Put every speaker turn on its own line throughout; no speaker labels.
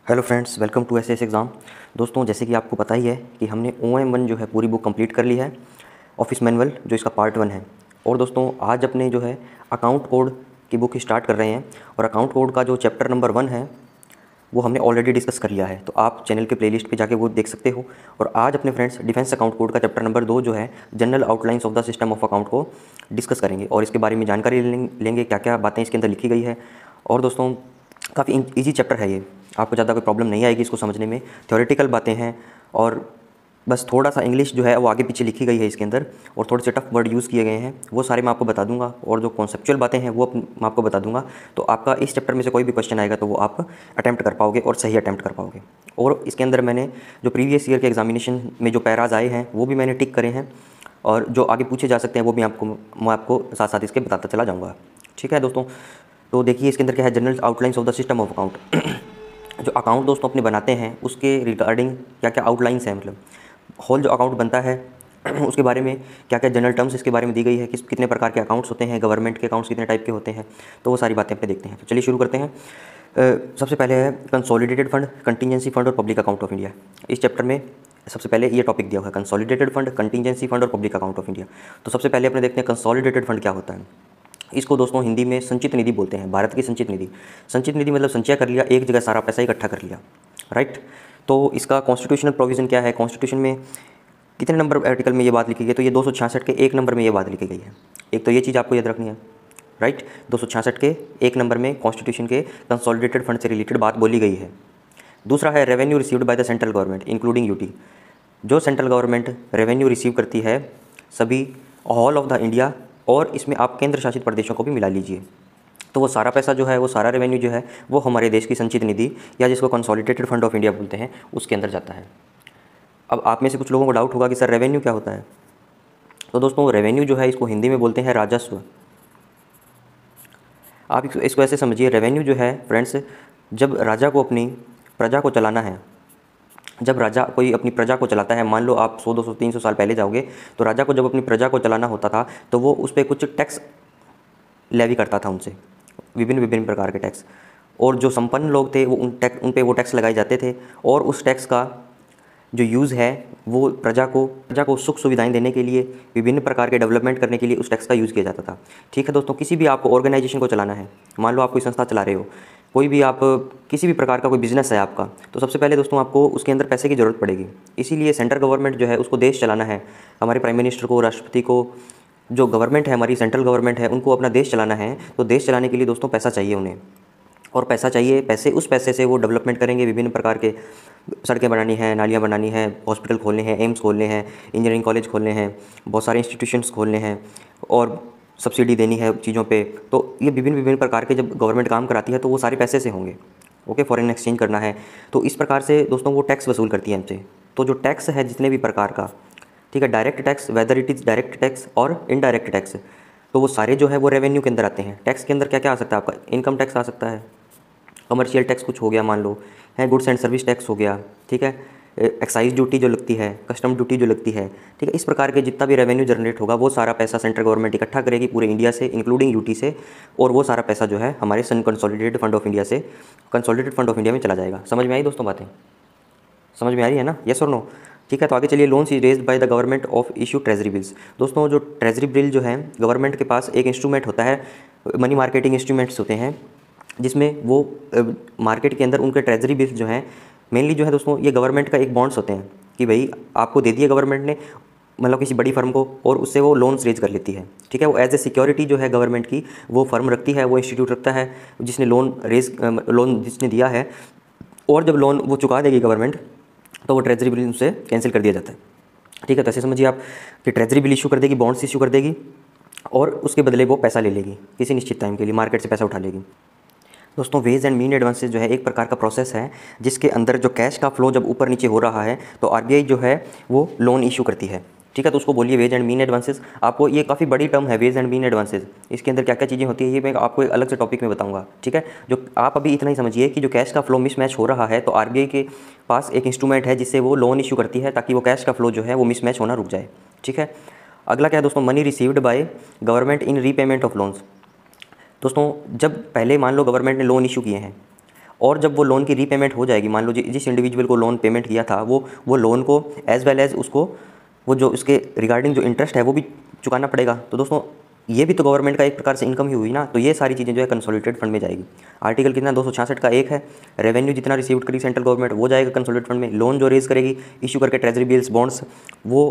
Hello friends, welcome to SS exam. दोस्तों, जैसे कि आपको पता ही है कि हमने OM1 जो है पूरी बुक कंप्लीट कर ली है, ऑफिस मैनुअल जो इसका पार्ट 1 है। और दोस्तों, आज अपने जो है अकाउंट कोड की बुक स्टार्ट कर रहे हैं। और अकाउंट कोड का जो चैप्टर नंबर 1 है वो हमने ऑलरेडी डिस्कस कर लिया है, तो आप चैनल के प्लेलिस्ट पे जाके वो देख सकते हो। और आज अपने फ्रेंड्स डिफेंस अकाउंट कोड का चैप्टर नंबर 2 जो है general outlines of the system of account को डिस्कस करेंगे और इसके बारे में जानकारी लेंगे, क्या क्या बातें इसके अंदर लिखी गई है। और दोस्तों, काफ़ी ईजी चैप्टर है ये, आपको ज़्यादा कोई प्रॉब्लम नहीं आएगी इसको समझने में। थ्योरेटिकल बातें हैं और बस थोड़ा सा इंग्लिश जो है वो आगे पीछे लिखी गई है इसके अंदर, और थोड़े से टफ वर्ड यूज़ किए गए हैं, वो सारे मैं आपको बता दूंगा। और जो कॉन्सेप्चुअल बातें हैं वो मैं आपको बता दूंगा। तो आपका इस चैप्टर में से कोई भी क्वेश्चन आएगा तो वो आप अटैम्प्ट कर पाओगे और सही अटैम्प्ट कर पाओगे। और इसके अंदर मैंने जो प्रीवियस ईयर के एग्जामिनेशन में जो पैराज आए हैं वो भी मैंने टिक करे हैं, और जो आगे पूछे जा सकते हैं वो भी मैं आपको साथ साथ इसके बताता चला जाऊँगा। ठीक है दोस्तों, तो देखिए इसके अंदर क्या है, general outlines of the system of account. जो अकाउंट दोस्तों अपने बनाते हैं उसके रिगार्डिंग क्या क्या आउटलाइंस हैं, मतलब होल जो अकाउंट बनता है उसके बारे में क्या क्या जनरल टर्म्स इसके बारे में दी गई है, कितने प्रकार के अकाउंट्स होते हैं, गवर्नमेंट के अकाउंट्स कितने टाइप के होते हैं, तो वो सारी बातें अपने देखते हैं। तो चलिए शुरू करते हैं। सबसे पहले है कंसोलिडेटेड फंड, कंटिजेंसी फंड और पब्लिक अकाउंट ऑफ इंडिया। इस चैप्टर में सबसे पहले ये टॉपिक दिया हुआ है, कंसोलिडेटेड फंड, कंटिजेंसी फंड और पब्लिक अकाउंट ऑफ इंडिया। तो सबसे पहले अपने देखते हैं कंसोलिडेटेड फंड क्या होता है। इसको दोस्तों हिंदी में संचित निधि बोलते हैं, भारत की संचित निधि। संचित निधि मतलब संचय कर लिया, एक जगह सारा पैसा इकट्ठा कर लिया, राइट। तो इसका कॉन्स्टिट्यूशनल प्रोविज़न क्या है, कॉन्स्टिट्यूशन में कितने नंबर आर्टिकल में ये बात लिखी गई है, तो ये 266 के 1 नंबर में ये बात लिखी गई है। एक तो ये चीज़ आपको याद रखनी है, राइट। 266 के 1 नंबर में कॉन्स्टिट्यूशन के कंसोलिडेटेड फंड से रिलेटेड बात बोली गई है। दूसरा है revenue received by the central government including UT. जो सेंट्रल गवर्नमेंट रेवेन्यू रिसीव करती है सभी ऑल ऑफ द इंडिया, और इसमें आप केंद्र शासित प्रदेशों को भी मिला लीजिए, तो वो सारा पैसा जो है, वो सारा रेवेन्यू जो है वो हमारे देश की संचित निधि या जिसको कंसोलिडेटेड फंड ऑफ इंडिया बोलते हैं उसके अंदर जाता है। अब आप में से कुछ लोगों को डाउट होगा कि सर रेवेन्यू क्या होता है। तो दोस्तों, रेवेन्यू जो है इसको हिंदी में बोलते हैं राजस्व। आप इसको ऐसे समझिए, रेवेन्यू जो है फ्रेंड्स, जब राजा को अपनी प्रजा को चलाना है, जब राजा कोई अपनी प्रजा को चलाता है, मान लो आप 100, 200, 300 साल पहले जाओगे, तो राजा को जब अपनी प्रजा को चलाना होता था तो वो उस पर कुछ टैक्स लेवी करता था उनसे, विभिन्न विभिन्न प्रकार के टैक्स। और जो संपन्न लोग थे वो उन पे वो टैक्स लगाए जाते थे, और उस टैक्स का जो यूज़ है वो प्रजा को सुख सुविधाएं देने के लिए, विभिन्न प्रकार के डेवलपमेंट करने के लिए उस टैक्स का यूज़ किया जाता था। ठीक है दोस्तों, किसी भी आपको ऑर्गेनाइजेशन को चलाना है, मान लो आप कोई संस्था चला रहे हो, कोई भी आप किसी भी प्रकार का कोई बिजनेस है आपका, तो सबसे पहले दोस्तों आपको उसके अंदर पैसे की ज़रूरत पड़ेगी। इसीलिए सेंट्रल गवर्नमेंट जो है उसको देश चलाना है, हमारे प्राइम मिनिस्टर को, राष्ट्रपति को, जो गवर्नमेंट है हमारी सेंट्रल गवर्नमेंट है, उनको अपना देश चलाना है, तो देश चलाने के लिए दोस्तों पैसा चाहिए उन्हें। और पैसा चाहिए, उस पैसे से वो डेवलपमेंट करेंगे, विभिन्न प्रकार के सड़कें बनानी है, नालियाँ बनानी है, हॉस्पिटल खोलने हैं, एम्स खोलने हैं, इंजीनियरिंग कॉलेज खोलने हैं, बहुत सारे इंस्टीट्यूशंस खोलने हैं, और सब्सिडी देनी है चीज़ों पे। तो ये विभिन्न प्रकार के जब गवर्नमेंट काम कराती है तो वो सारे पैसे से होंगे, ओके। फॉरेन एक्सचेंज करना है, तो इस प्रकार से दोस्तों वो टैक्स वसूल करती है हमसे। तो जो टैक्स है जितने भी प्रकार का, ठीक है, direct tax, whether it is direct tax और इनडायरेक्ट टैक्स, तो वो सारे जो है वो रेवेन्यू के अंदर आते हैं। टैक्स के अंदर क्या क्या आ सकता है आपका, इनकम टैक्स आ सकता है, कमर्शियल टैक्स कुछ हो गया मान लो, है गुड्स एंड सर्विस टैक्स हो गया, ठीक है, एक्साइज ड्यूटी जो लगती है, कस्टम ड्यूटी जो लगती है, ठीक है। इस प्रकार के जितना भी रेवेन्यू जनरेट होगा वो सारा पैसा सेंट्रल गवर्नमेंट इकट्ठा करेगी पूरे इंडिया से इंक्लूडिंग यूटी से, और वो सारा पैसा जो है हमारे कंसोलिडेटेड फंड ऑफ इंडिया से कंसोलिडेटेड फंड ऑफ इंडिया में चला जाएगा। समझ में आई दोस्तों बातें, समझ में आ रही है ना, यस और नो। ठीक है, तो आगे चलिए, loans is raised by the government of issue treasury bills. दोस्तों, जो ट्रेजरी बिल जो है, गवर्नमेंट के पास एक इंस्ट्रूमेंट होता है, मनी मार्केटिंग इंस्ट्रूमेंट्स होते हैं, जिसमें वो मार्केट के अंदर उनके ट्रेजरी बिल्स जो हैं, मेनली जो है दोस्तों ये गवर्नमेंट का एक बॉन्ड्स होते हैं कि भाई आपको दे दिया गवर्नमेंट ने, मतलब किसी बड़ी फर्म को, और उससे वो लोन्स रेज कर लेती है। ठीक है, वो एज ए सिक्योरिटी जो है गवर्नमेंट की वो फर्म रखती है, वो इंस्टीट्यूट रखता है जिसने लोन जिसने दिया है, और जब लोन वो चुका देगी गवर्नमेंट तो वो ट्रेजरी बिल उनसे कैंसिल कर दिया जाता है। ठीक है, तो ऐसे समझिए आप कि ट्रेजरी बिल इशू कर देगी, बॉन्ड्स इशू कर देगी, और उसके बदले वो पैसा ले लेगी किसी निश्चित टाइम के लिए, मार्केट से पैसा उठा लेगी। दोस्तों, वेज एंड मीन एडवांसेस जो है एक प्रकार का प्रोसेस है जिसके अंदर जो कैश का फ्लो जब ऊपर नीचे हो रहा है तो आरबीआई जो है वो लोन इशू करती है। ठीक है, तो उसको बोलिए वेज एंड मीन एडवांसेस। आपको ये काफ़ी बड़ी टर्म है वेज एंड मीन एडवांसेस, इसके अंदर क्या क्या चीज़ें होती है ये मैं आपको एक अलग से टॉपिक में बताऊंगा। ठीक है, जो आप अभी इतना ही समझिए कि जो कैश का फ्लो मिसमैच हो रहा है तो आरबीआई के पास एक इंस्ट्रूमेंट है जिससे वो लोन इशू करती है ताकि वो कैश का फ्लो जो है वो मिसमैच होना रुक जाए। ठीक है, अगला क्या है दोस्तों, money received by government in repayment of loans. दोस्तों, जब पहले मान लो गवर्नमेंट ने लोन इशू किए हैं और जब वो लोन की रीपेमेंट हो जाएगी, मान लो जिस इंडिविजुअल को लोन पेमेंट किया था वो लोन को एज वेल एज उसको वो जो उसके रिगार्डिंग जो इंटरेस्ट है वो भी चुकाना पड़ेगा। तो दोस्तों ये भी तो गवर्नमेंट का एक प्रकार से इनकम ही हुई ना। तो ये सारी चीज़ें जो है कंसोलिडेटेड फंड में जाएगी। आर्टिकल कितना 266 का एक है, रेवेन्यू जितना रिसीव करेगी सेंट्रल गवर्नमेंट वो जाएगा कंसोलिडेटेड फंड में। लोन जो रेज करेगी इशू करके ट्रेजरी बिल्स बॉन्ड्स वो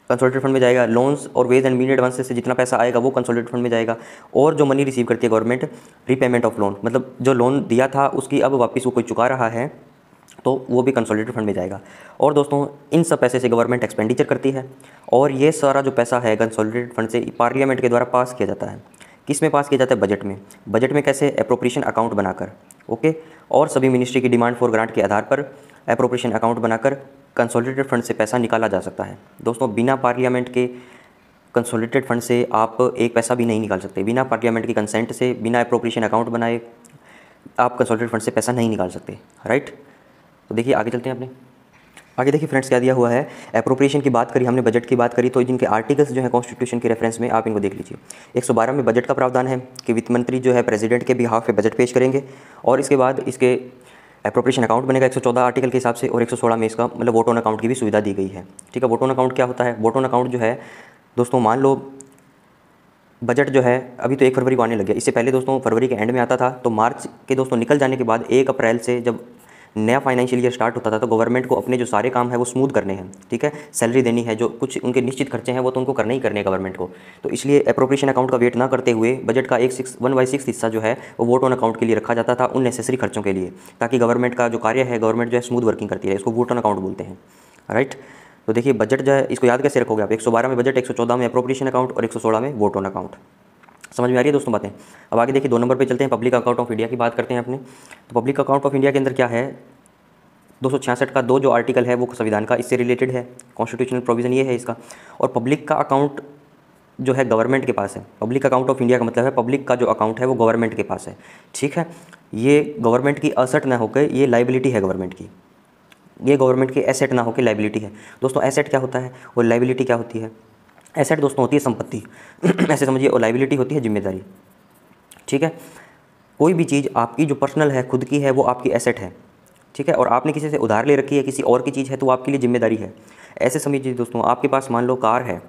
कंसोलिडेटेड फंड में जाएगा। लोन्स और वेज एंड मीन एडवांसेस से जितना पैसा आएगा वो कंसोलिडेटेड फंड में जाएगा। और जो मनी रिसीव करती है गवर्नमेंट रीपेमेंट ऑफ लोन, मतलब जो लोन दिया था उसकी अब वापस वो कोई चुका रहा है तो वो भी कंसोलिडेटेड फंड में जाएगा। और दोस्तों इन सब पैसे से गवर्नमेंट एक्सपेंडिचर करती है और ये सारा जो पैसा है कंसोलिडेटेड फंड से पार्लियामेंट के द्वारा पास किया जाता है। किस में पास किया जाता है? बजट में। बजट में कैसे? एप्रोप्रिएशन अकाउंट बनाकर, ओके। और सभी मिनिस्ट्री की डिमांड फॉर ग्रांट के आधार पर एप्रोप्रिएशन अकाउंट बनाकर कंसोलिडेटेड फंड से पैसा निकाला जा सकता है। दोस्तों बिना पार्लियामेंट के कंसोलिडेटेड फंड से आप एक पैसा भी नहीं निकाल सकते। बिना पार्लियामेंट की कंसेंट से, बिना एप्रोप्रिएशन अकाउंट बनाए आप कंसोलिडेटेड फंड से पैसा नहीं निकाल सकते, राइट। तो देखिए आगे चलते हैं अपने। आगे देखिए फ्रेंड्स क्या दिया हुआ है। एप्रोप्रिएशन की बात करी हमने, बजट की बात करी, तो जिनके आर्टिकल्स जो है कॉन्स्टिट्यूशन के रेफरेंस में आप इनको देख लीजिए। 112 में बजट का प्रावधान है कि वित्त मंत्री जो है प्रेसिडेंट के बिहाफ पे बजट पेश करेंगे और इसके बाद इसके एप्रोप्रिएशन अकाउंट बनेगा 114 आर्टिकल के हिसाब से। और 116 में इसका मतलब वोट ऑन अकाउंट की भी सुविधा दी गई है, ठीक है। वोट ऑन अकाउंट क्या होता है? वोट ऑन अकाउंट जो है दोस्तों, मान लो बजट जो है अभी तो 1 फरवरी को आने लग गया, इससे पहले दोस्तों फरवरी के एंड में आता था। तो मार्च के दोस्तों निकल जाने के बाद 1 अप्रैल से जब नया फाइनेंशियल ईयर स्टार्ट होता था तो गवर्नमेंट को अपने जो सारे काम है वो स्मूथ करने हैं, ठीक है। सैलरी देनी है, जो कुछ उनके निश्चित खर्चे हैं वो तो उनको करने ही करने हैं गवर्नमेंट को। तो इसलिए एप्रोप्रिएशन अकाउंट का वेट ना करते हुए बजट का 1/6 हिस्सा जो है वो वोट ऑन अकाउंट के लिए रखा जाता था, उन नेसेसरी खर्चों के लिए, ताकि गवर्नमेंट का जो कार्य है, गवर्नमेंट जो है स्मूथ वर्किंग करती है। इसको वोट ऑन अकाउंट बोलते हैं, राइट। तो देखिए बजट जो है इसको याद कैसे रखोगे आप? 112 में बजट, 114 में एप्रोप्रिएशन अकाउंट और 116 में वोट ऑन अकाउंट। समझ में आ रही है दोस्तों बातें? अब आगे देखिए 2 नंबर पे चलते हैं, पब्लिक अकाउंट ऑफ इंडिया की बात करते हैं अपने। तो पब्लिक अकाउंट ऑफ इंडिया के अंदर क्या है? 266 का 2 जो आर्टिकल है वो संविधान का इससे रिलेटेड है, कॉन्स्टिट्यूशनल प्रोविज़न ये है इसका। और पब्लिक का अकाउंट जो है गवर्नमेंट के पास है। पब्लिक अकाउंट ऑफ इंडिया का मतलब है पब्लिक का जो अकाउंट है वो गवर्नमेंट के पास है, ठीक है। ये गवर्नमेंट की असेट ना होकर ये लाइबिलिटी है गवर्नमेंट की, ये गवर्नमेंट की एसेट ना होकर लाइबिलिटी है। दोस्तों एसेट क्या होता है और लाइबिलिटी क्या होती है? एसेट दोस्तों होती है संपत्ति ऐसे समझिए, और लाइबिलिटी होती है जिम्मेदारी, ठीक है। कोई भी चीज़ आपकी जो पर्सनल है, खुद की है, वो आपकी एसेट है, ठीक है। और आपने किसी से उधार ले रखी है, किसी और की चीज़ है, तो वो आपके लिए जिम्मेदारी है। ऐसे समझिए दोस्तों, आपके पास मान लो कार है,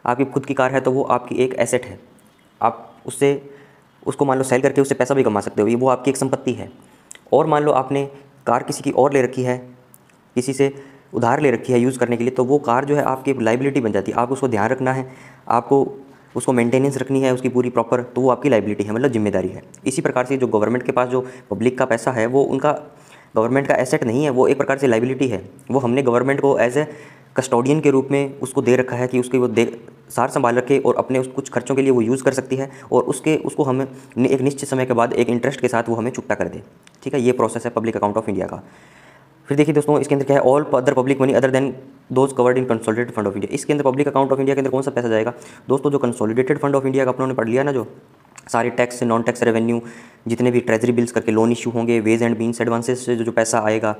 आपकी खुद की कार है, तो वो आपकी एक एसेट है। आप उसको मान लो सेल करके उससे पैसा भी कमा सकते हो, ये वो आपकी एक संपत्ति है। और मान लो आपने कार किसी की और ले रखी है, किसी से उधार ले रखी है यूज़ करने के लिए, तो वो कार जो है आपकी लाइबिलिटी बन जाती है। आपको उसको ध्यान रखना है, आपको उसको मेंटेनेंस रखनी है उसकी पूरी प्रॉपर, तो वो आपकी लाइबिलिटी है, मतलब जिम्मेदारी है। इसी प्रकार से जो गवर्नमेंट के पास जो पब्लिक का पैसा है वो उनका गवर्नमेंट का एसेट नहीं है, वो एक प्रकार से लाइबिलिटी है। वो हमने गवर्नमेंट को एज ए कस्टोडियन के रूप में उसको दे रखा है कि उसकी वो सार संभाल रखे और अपने उस कुछ खर्चों के लिए वो यूज़ कर सकती है, और उसको हमें एक निश्चित समय के बाद एक इंटरेस्ट के साथ वो हमें चुकता कर दे, ठीक है। ये प्रोसेस है पब्लिक अकाउंट ऑफ इंडिया का। फिर देखिए दोस्तों इसके अंदर क्या है? All other public money other than those covered in consolidated fund of India. इसके अंदर पब्लिक अकाउंट ऑफ इंडिया के अंदर कौन सा पैसा जाएगा? दोस्तों जो कंसोलिडेटेड फंड ऑफ इंडिया का अपनों ने पढ़ लिया ना, जो सारे टैक्स नॉन टैक्स रेवेन्यू जितने भी ट्रेजरी बिल्स करके लोन इशू होंगे, वेज एंड मीन्स एडवांसेस से जो पैसा आएगा,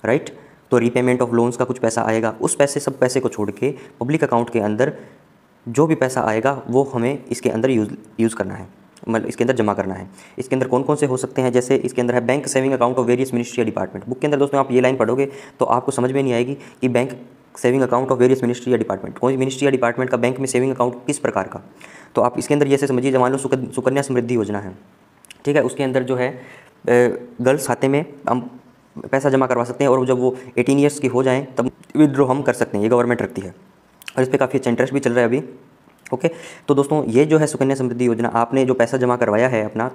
राइट, तो रीपेमेंट ऑफ लोन्स का कुछ पैसा आएगा, उस सब पैसे को छोड़ के पब्लिक अकाउंट के अंदर जो भी पैसा आएगा वो हमें इसके अंदर यूज़ करना है, मतलब इसके अंदर जमा करना है। इसके अंदर कौन कौन से हो सकते हैं? जैसे इसके अंदर है bank saving account of various ministry या डिपार्टमेंट। बुक के अंदर दोस्तों आप ये लाइन पढ़ोगे तो आपको समझ में नहीं आएगी कि bank saving account of various ministry या डिपार्टमेंट, कौन सी मिनिस्ट्री या डिपार्टमेंट का बैंक में सेविंग अकाउंट किस प्रकार का। तो आप इसके अंदर जैसे समझिए, मान लो सुकन्या समृद्धि योजना है, ठीक है, उसके अंदर जो है गर्ल्स खाते में हम पैसा जमा करवा सकते हैं, और जब वो 18 ईयर्स की हो जाएँ तब विड्रॉ हम कर सकते हैं, ये गवर्नमेंट रखती है, और इस पर काफ़ी अच्छा इंटरेस्ट भी चल रहा है अभी, ओके। तो दोस्तों ये जो है सुकन्या समृद्धि योजना, आपने जो पैसा जमा करवाया है अपना,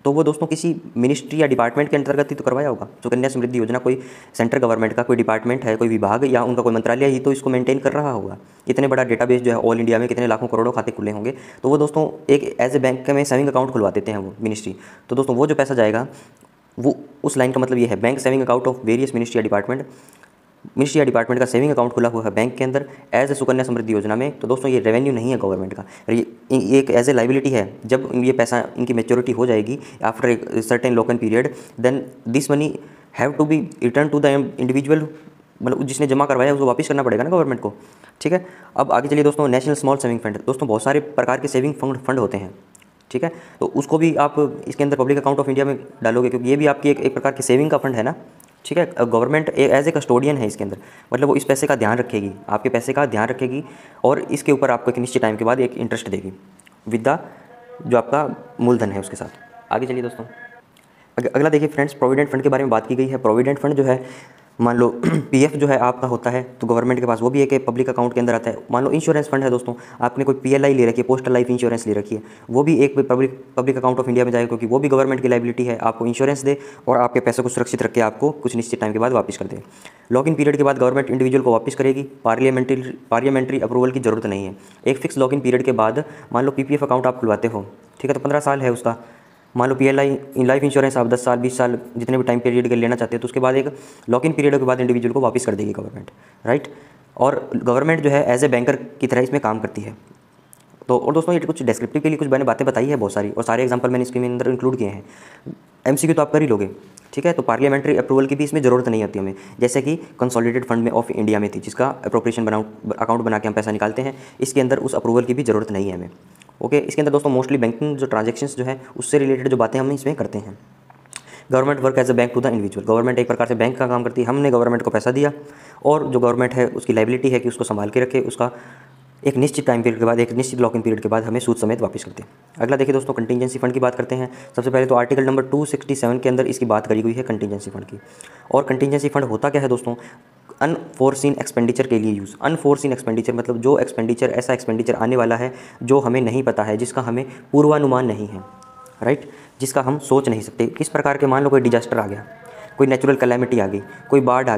तो वो दोस्तों किसी मिनिस्ट्री या डिपार्टमेंट के अंतर्गत ही तो करवाया होगा। सुकन्या समृद्धि योजना कोई सेंट्रल गवर्नमेंट का कोई डिपार्टमेंट है, कोई विभाग या उनका कोई मंत्रालय ही तो इसको मेंटेन कर रहा होगा। इतने बड़ा डेटाबेस जो है ऑल इंडिया में कितने लाखों करोड़ों खाते खुले होंगे, तो वो दोस्तों एक एज ए बैंक में सेविंग अकाउंट खुलवा देते हैं वो मिनिस्ट्री। तो दोस्तों वो जो पैसा जाएगा वो उस लाइन का मतलब ये है, bank saving account of various ministry या डिपार्टमेंट, मिनिस्ट्री या डिपार्टमेंट का सेविंग अकाउंट खुला हुआ है बैंक के अंदर एज ए सुकन्या समृद्धि योजना में। तो दोस्तों ये रेवेन्यू नहीं है गवर्नमेंट का, ये एक एज ए लाइबिलिटी है। जब ये पैसा इनकी मैच्योरिटी हो जाएगी after a certain lock in period, then this money have to be return to the individual, मतलब जिसने जमा करवाया उसको वापस करना पड़ेगा ना गवर्नमेंट को, ठीक है। अब आगे चलिए दोस्तों, नेशनल स्मॉल सेविंग फंड। दोस्तों बहुत सारे प्रकार के सेविंग फंड होते हैं, ठीक है। तो उसको भी आप इसके अंदर पब्लिक अकाउंट ऑफ इंडिया में डालोगे, क्योंकि ये भी आपकी एक प्रकार की सेविंग का फंड है ना, ठीक है। गवर्नमेंट एज ए कस्टोडियन है इसके अंदर, मतलब वो इस पैसे का ध्यान रखेगी, आपके पैसे का ध्यान रखेगी और इसके ऊपर आपको एक निश्चित टाइम के बाद एक इंटरेस्ट देगी विद द जो आपका मूलधन है उसके साथ। आगे चलिए दोस्तों, अगला देखिए फ्रेंड्स, प्रोविडेंट फंड के बारे में बात की गई है। प्रोविडेंट फंड जो है, मान लो पीएफ जो है आपका होता है तो गवर्नमेंट के पास वो भी एक पब्लिक अकाउंट के अंदर आता है। मान लो इंश्योरेंस फंड है दोस्तों, आपने कोई पीएलआई ले रखी है, पोस्टल लाइफ इंश्योरेंस ले रखी है, वो भी एक पब्लिक अकाउंट ऑफ इंडिया में जाएगा, क्योंकि वो भी गवर्नमेंट की लाइबिलिटी है, आपको इंश्योरेंस दे और आपके पैसे को सुरक्षित रख के आपको कुछ निश्चित टाइम के बाद वापस कर दे। लॉक इन पीरियड के बाद गवर्नमेंट इंडिविजुअल को वापस करेगी, पार्लियामेंट्री अप्रूवल की जरूरत नहीं है। एक फिक्स लॉक इन पीरियड के बाद मान लो पीपीएफ अकाउंट आप खुलवाते हो, ठीक है, तो 15 साल है उसका। मान लो पीएलआई लाइफ इंश्योरेंस आप 10 साल 20 साल जितने भी टाइम पीरियड के लेना चाहते हो, तो उसके बाद एक लॉक इन पीरियड के बाद इंडिविजुअल को वापस कर देगी गवर्नमेंट, राइट। और गवर्नमेंट जो है एज ए बैंकर की तरह इसमें काम करती है। तो और दोस्तों ये कुछ डिस्क्रिप्टिव के लिए कुछ मैंने बातें बताई है बहुत सारी, और सारे एग्जांपल मैंने इसके अंदर इंक्लूड किए हैं। एमसीक्यू तो आप कर ही लोगे, ठीक है। तो पार्लियामेंट्री अप्रूवल की भी इसमें ज़रूरत नहीं होती हमें, जैसे कि कंसोलिडेटेड फंड में ऑफ इंडिया में थी, जिसका अप्रोप्रिएशन अकाउंट बना के हम पैसा निकालते हैं, इसके अंदर उस अप्रूवल की भी ज़रूरत नहीं है हमें। ओके, इसके अंदर दोस्तों मोस्टली बैंकिंग जो ट्रांजेक्शन्स जो है उससे रिलेटेड जो बातें हम इसमें करते हैं। Government work as a bank to the individual, government एक प्रकार से बैंक का काम करती है, हमने गवर्नमेंट को पैसा दिया और जो गवर्नमेंट है उसकी लाइबिलिटी है कि उसको संभाल के रखे, उसका एक निश्चित टाइम पीरियड के बाद, एक निश्चित लॉक इन पीरियड के बाद हमें सूद समेत वापस करते हैं। अगला देखिए दोस्तों, कंटीजेंसी फंड की बात करते हैं। सबसे पहले तो आर्टिकल नंबर 267 के अंदर इसकी बात करी हुई है कंटीजेंसी फंड की। और कंटीजेंसी फंड होता क्या है दोस्तों, अनफोर्सिन एक्सपेंडिचर के लिए यूज़। अनफोर्सिन एक्सपेंडिचर मतलब जो एक्सपेंडिचर, ऐसा एक्सपेंडिचर आने वाला है जो हमें नहीं पता है, जिसका हमें पूर्वानुमान नहीं है, राइट, जिसका हम सोच नहीं सकते। किस प्रकार के, मान लो कोई डिजास्टर आ गया, कोई नेचुरल कैलेमिटी आ गई, कोई बाढ़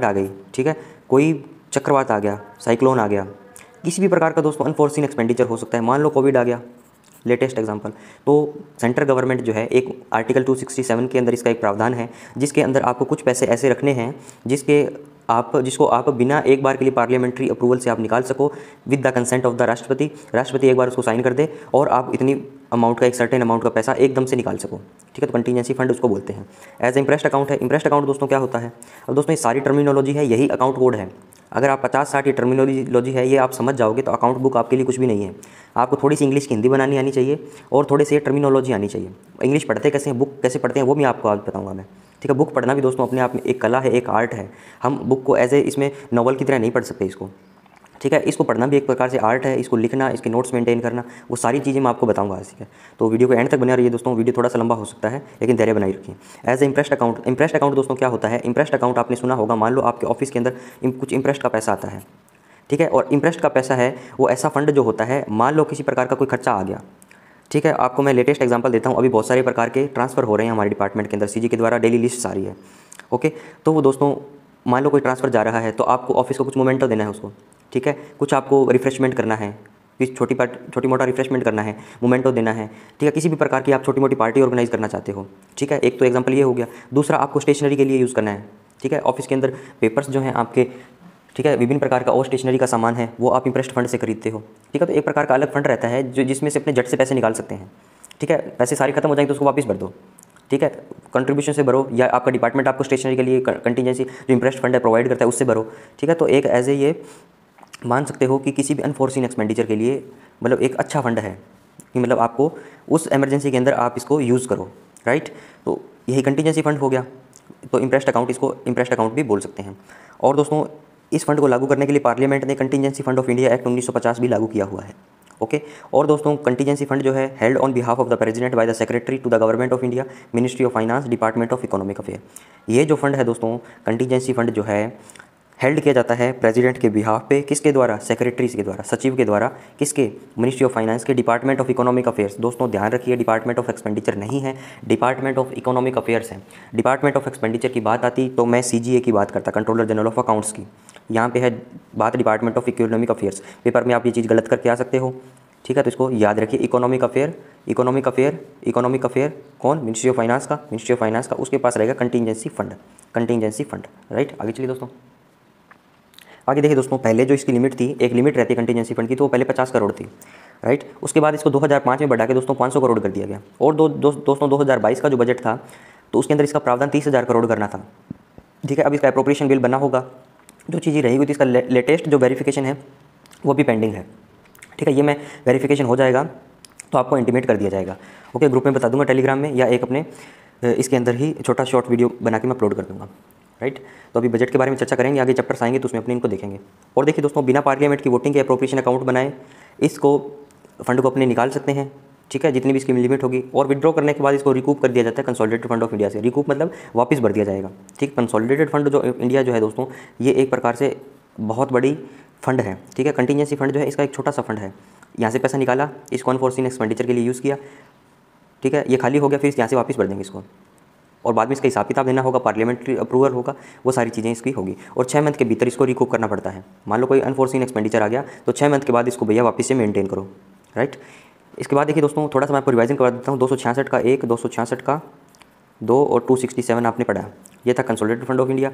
आ गई, ठीक है, कोई चक्रवात आ गया, साइक्लोन आ गया, किसी भी प्रकार का दोस्तों अनफोर्सिन एक्सपेंडिचर हो सकता है। मान लो कोविड आ गया, लेटेस्ट एग्जांपल, तो सेंट्रल गवर्नमेंट जो है एक आर्टिकल 267 के अंदर इसका एक प्रावधान है, जिसके अंदर आपको कुछ पैसे ऐसे रखने हैं जिसको आप बिना एक बार के लिए पार्लियामेंट्री अप्रूवल से आप निकाल सको with the consent of the राष्ट्रपति एक बार उसको साइन कर दे और आप इतनी अमाउंट का, एक सर्टेन अमाउंट का पैसा एकदम से निकाल सको, ठीक है। तो कंटीजेंसी फंड उसको बोलते हैं। एज इंप्रेस्ड अकाउंट है। इंप्रेस्ड अकाउंट दोस्तों क्या होता है, अब दोस्तों ये सारी टर्मिनोलॉजी है, यही अकाउंट कोड है। अगर आप 50-60 ये टर्मिनोलॉजी है ये आप समझ जाओगे तो अकाउंट बुक आपके लिए कुछ भी नहीं है। आपको थोड़ी सी इंग्लिश की हिंदी बनानी आनी चाहिए और थोड़े से टर्मिनोलॉजी आनी चाहिए। इंग्लिश पढ़ते कैसे हैं, बुक कैसे पढ़ते हैं, वो भी आपको आज बताऊंगा मैं, ठीक है। बुक पढ़ना भी दोस्तों अपने आप में एक कला है, एक आर्ट है। हम बुक को एज ए इसमें नॉवल की तरह नहीं पढ़ सकते इसको, ठीक है। इसको पढ़ना भी एक प्रकार से आर्ट है, इसको लिखना, इसके नोट्स मेंटेन करना, वो सारी चीज़ें मैं आपको बताऊंगा आज, ठीक है। तो वीडियो को एंड तक बना रहिए दोस्तों, वीडियो थोड़ा सा लंबा हो सकता है लेकिन धैर्य बनाए रखिए। एज ए इंप्रेस्ड अकाउंट दोस्तों क्या होता है, इंप्रेस्ड अकाउंट आपने सुना होगा, मान लो आपके ऑफिस के अंदर कुछ इंप्रेस्ड का पैसा आता है, ठीक है। और इंप्रेस्ड का पैसा है वो ऐसा फंड जो होता है, मान लो किसी प्रकार का कोई खर्चा आ गया, ठीक है। आपको मैं लेटेस्ट एग्जांपल देता हूँ, अभी बहुत सारे प्रकार के ट्रांसफ़र हो रहे हैं हमारे डिपार्टमेंट के अंदर, सीजी के द्वारा डेली लिस्ट आ रही है, ओके। तो वो दोस्तों मान लो कोई ट्रांसफ़र जा रहा है तो आपको ऑफिस को कुछ मोमेंटो देना है उसको, ठीक है। कुछ आपको रिफ्रेशमेंट करना है, छोटी मोटा रिफ्रेशमेंट करना है, मोमेंटो देना है, ठीक है। किसी भी प्रकार की आप छोटी मोटी पार्टी ऑर्गेनाइज करना चाहते हो, ठीक है। एक तो एग्जांपल ये हो गया। दूसरा आपको स्टेशनरी के लिए यूज़ करना है, ठीक है। ऑफिस के अंदर पेपर्स जो हैं आपके, ठीक है, विभिन्न प्रकार का और स्टेशनरी का सामान है वो आप इंप्रेस्ड फंड से खरीदते हो, ठीक है। तो एक प्रकार का अलग फंड रहता है जो जिसमें से अपने झट से पैसे निकाल सकते हैं, ठीक है। पैसे सारे खत्म हो जाएंगे तो उसको वापस भर दो, ठीक है। कंट्रीब्यूशन से भरो या आपका डिपार्टमेंट आपको स्टेशनरी के लिए कंटीजेंसी जो इंप्रेस्ड फंड है प्रोवाइड करता है उससे भरो, ठीक है। तो एक एज ए ये मान सकते हो कि किसी भी अनफोर्सिन एक्सपेंडिचर के लिए मतलब एक अच्छा फंड है कि मतलब आपको उस इमरजेंसी के अंदर आप इसको यूज़ करो, राइट। तो यही कंटीजेंसी फंड हो गया। तो इंप्रेस्ड अकाउंट, इसको इंप्रेस्ड अकाउंट भी बोल सकते हैं। और दोस्तों इस फंड को लागू करने के लिए पार्लियामेंट ने contingency fund of India act 1950 भी लागू किया हुआ है, ओके। और दोस्तों कंटीजेंसी फंड जो है held on behalf of the president by the secretary to the government of India, ministry of finance, department of economic affair. ये जो फंड है दोस्तों, कंटीजेंसी फंड जो है हेल्ड किया जाता है प्रेसिडेंट के बिहाफ पे, किसके द्वारा, सेक्रेटरीज के द्वारा, सचिव के द्वारा, किसके, मिनिस्ट्री ऑफ फाइनेंस के, डिपार्टमेंट ऑफ इकोनॉमिक अफेयर्स। दोस्तों ध्यान रखिए डिपार्टमेंट ऑफ एक्सपेंडिचर नहीं है, डिपार्टमेंट ऑफ इकोनॉमिक अफेयर्स है। डिपार्टमेंट ऑफ एक्सपेंडिचर की बात आती तो मैं CGA की बात करता, कंट्रोलर जनरल ऑफ अकाउंट्स की। यहाँ पे है बात department of economic affairs. Paper में आप ये चीज़ गलत करके आ सकते हो, ठीक है। तो इसको याद रखिए, इकोनॉमिक अफेयर कौन, मिनिस्ट्री ऑफ फाइनेंस का, मिनिस्ट्री ऑफ फाइनेंस का, उसके पास रहेगा कंटीजेंसी फंड, राइट। आगे चलिए दोस्तों, आगे देखिए दोस्तों, पहले जो इसकी लिमिट थी, एक लिमिट रहती है कंटीजेंसी फंड की, तो वो पहले 50 करोड़ थी, राइट। उसके बाद इसको 2005 में बढ़ा के दोस्तों 500 करोड़ कर दिया गया। और दोस्तों 2022 का जो बजट था तो उसके अंदर इसका प्रावधान 30,000 करोड़ करना था, ठीक है। अब इसका एप्रोप्रिएशन बिल बना होगा, जो चीज़ें रही हुई थी, इसका लेटेस्ट जो वेरिफिकेशन है वो भी पेंडिंग है, ठीक है। ये मैं वेरिफिकेशन हो जाएगा तो आपको इंटीमेट कर दिया जाएगा। ओके, ग्रुप में बता दूंगा टेलीग्राम में, या एक अपने इसके अंदर ही छोटा शॉर्ट वीडियो बना के मैं अपलोड कर दूंगा, राइट। तो अभी बजट के बारे में चर्चा करेंगे, आगे चैप्टर्स आएंगे तो उसमें अपने इनको देखेंगे। और देखिए दोस्तों, बिना पार्लियामेंट की वोटिंग के अप्रोप्रिएशन अकाउंट बनाए इसको फंड को अपने निकाल सकते हैं, ठीक है, जितनी भी इसकी लिमिट होगी। और विड्रॉ करने के बाद इसको रिकूप कर दिया जाता है कंसोलिडेटेड फंड ऑफ इंडिया से। रिकूप मतलब वापस भर दिया जाएगा, ठीक। कंसोलिडेटेड फंड जो इंडिया जो है दोस्तों, ये एक प्रकार से बहुत बड़ी फंड है, ठीक है। कंटीजेंसी फंड जो है इसका एक छोटा सा फंड है। यहाँ से पैसा निकाला, इसको अनफोर्सिन एक्सपेंडिचर के लिए यूज़ किया, ठीक है, ये खाली हो गया, फिर यहाँ से वापस भर देंगे इसको, और बाद में इसका हिसाब किताब देना होगा, पार्लियामेंट्री अप्रूवल होगा, वो सारी चीज़ें इसकी होगी। और 6 मंथ के भीतर इसको रिकूप करना पड़ता है। मान लो कोई अनफोर्सिन एक्सपेंडिचर आ गया तो 6 मंथ के बाद इसको भैया वापस से मेंटेन करो, राइट। इसके बाद देखिए दोस्तों, थोड़ा सा मैं आपको रिवाइजन करवा देता हूँ। 266 का 1, 266 का 2 और 267 आपने पढ़ा। ये था कंसोलिडेटेड फंड ऑफ इंडिया,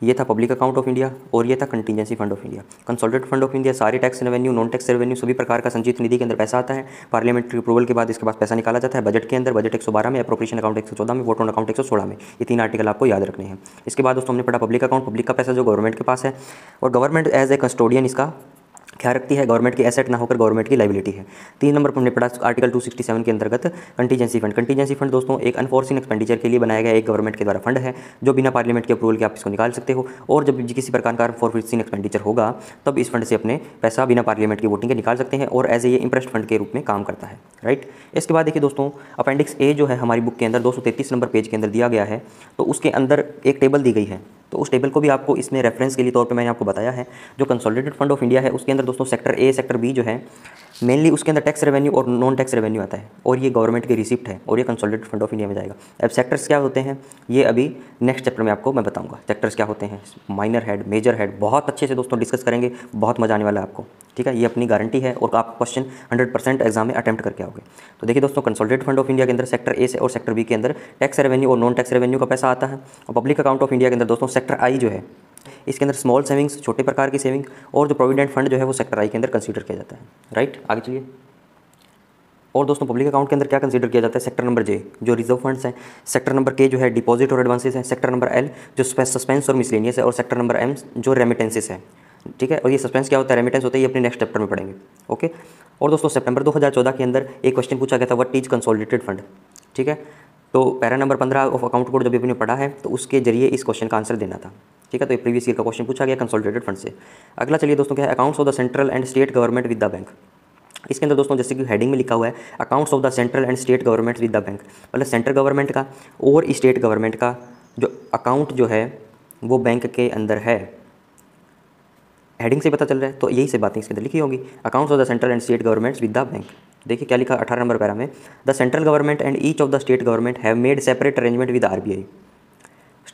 ये था पब्लिक अकाउंट ऑफ इंडिया, और ये था contingency fund of India. Consolidated fund of India सारे tax revenue, non tax revenue, सभी प्रकार का संचित निधि के अंदर पैसा आता है। पार्लियामेंट्री अप्रूवल के बाद इसके पास पैसा निकाला जाता है बजट के अंदर। बजट 112 में, अप्रोप्रिएशन अकाउंट 114 में, वोट ऑन अकाउंट 116 में। ये 3 आर्टिकल आपको याद रखने हैं। इसके बाद दोस्तों हमने पढ़ा पब्लिक अकाउंट, पब्लिक का पैसा जो गवर्नमेंट के पास है, और गवर्नमेंट एज ए कस्टोडियन इसका क्या रखती है, गवर्नमेंट की एसेट ना होकर गवर्नमेंट की लाइबिलिटी है। 3 नंबर पर हमने पढ़ा आर्टिकल 267 के अंतर्गत कंटीजेंसी फंड। कंटीजेंसी फंड दोस्तों एक अनफोर्सिन एक्सपेंडिचर के लिए बनाया गया एक गवर्नमेंट के द्वारा फंड है, जो बिना पार्लियामेंट के अप्रूवल के आप इसको निकाल सकते हो। और जब किसी प्रकार का अनफोर्सिन एक्सपेंडिचर होगा तब इस फंड से अपने पैसा बिना पार्लियामेंट की वोटिंग के निकाल सकते हैं, और एज ए ये इंटरेस्ट फंड के रूप में काम करता है, राइट। इसके बाद देखिए दोस्तों, अपेंडिक्स ए जो है हमारी बुक के अंदर 233 नंबर पेज के अंदर दिया गया है, तो उसके अंदर एक टेबल दी गई है। तो उस टेबल को भी आपको इसमें रेफरेंस के लिए तौर पे मैंने आपको बताया है। जो कंसोलिडेटेड फंड ऑफ इंडिया है उसके अंदर दोस्तों सेक्टर ए, सेक्टर बी जो है मेनली उसके अंदर टैक्स रेवेन्यू और नॉन टैक्स रेवेन्यू आता है, और ये गवर्नमेंट की रिसिप्ट है, और ये कंसोलिडेटेड फंड ऑफ इंडिया में जाएगा। अब सेक्टर्स क्या होते हैं ये अभी नेक्स्ट चैप्टर में आपको मैं बताऊंगा। सेक्टर्स क्या होते हैं, माइनर हेड, मेजर हेड, बहुत अच्छे से दोस्तों डिस्कस करेंगे, बहुत मजा आने वाला है आपको, ठीक है। ये अपनी गारंटी है, और आप क्वेश्चन 100% एग्जाम में अटैम्प्ट करके आओगे। तो देखिए दोस्तों, कंसोलिडेटेड फंड ऑफ इंडिया के अंदर सेक्टर ए से और सेक्टर बी के अंदर टैक्स रेवेन्यू और नॉन टैक्स रेवेन्यू का पैसा आता है। और पब्लिक अकाउंट ऑफ इंडिया के अंदर दोस्तों सेक्टर आई जो है, इसके अंदर स्मॉल सेविंग्स, छोटे प्रकार की सेविंग, और जो प्रोविडेंट फंड जो है वो सेक्टर आई के अंदर कंसीडर किया जाता है, राइट। आगे चलिए। और दोस्तों पब्लिक अकाउंट के अंदर क्या कंसीडर किया जाता है, सेक्टर नंबर जे जो रिजर्व फंड्स हैं, सेक्टर नंबर के जो है डिपॉजिट और एडवांसेस हैं, सेक्टर नंबर एल जो सस्पेंस और मिसलेनियस है, और सेक्टर नंबर एम जो रेमिटेंसेस है, ठीक है। और ये सस्पेंस क्या होता है, रेमिटेंस होता है, ये अपने नेक्स्ट चैप्टर में पढ़ेंगे, ओके। और दोस्तों सितंबर 2014 के अंदर एक क्वेश्चन पूछा गया था, व्हाट इज कंसोलिडेटेड फंड, ठीक है। तो para number 15 of account code जब आपने पढ़ा है तो उसके जरिए इस क्वेश्चन का आंसर देना था, ठीक है। तो ये प्रीवियस ईयर का क्वेश्चन पूछा गया कंसोलिडेटेड फंड से। अगला चलिए दोस्तों क्या है, accounts of the central and state government with the bank. इसके अंदर दोस्तों जैसे कि हेडिंग में लिखा हुआ है accounts of the central and state government with the bank, मतलब सेंट्रल गवर्नमेंट का और स्टेट गवर्नमेंट का जो अकाउंट जो है वो बैंक के अंदर है। हेडिंग से पता चल रहा है, तो यही से बातें इसके अंदर लिखी होंगी, accounts of the central and state governments with the bank. देखिए क्या लिखा 18 नंबर पैरा में, the central government and each of the state government have made separate arrangement with RBI.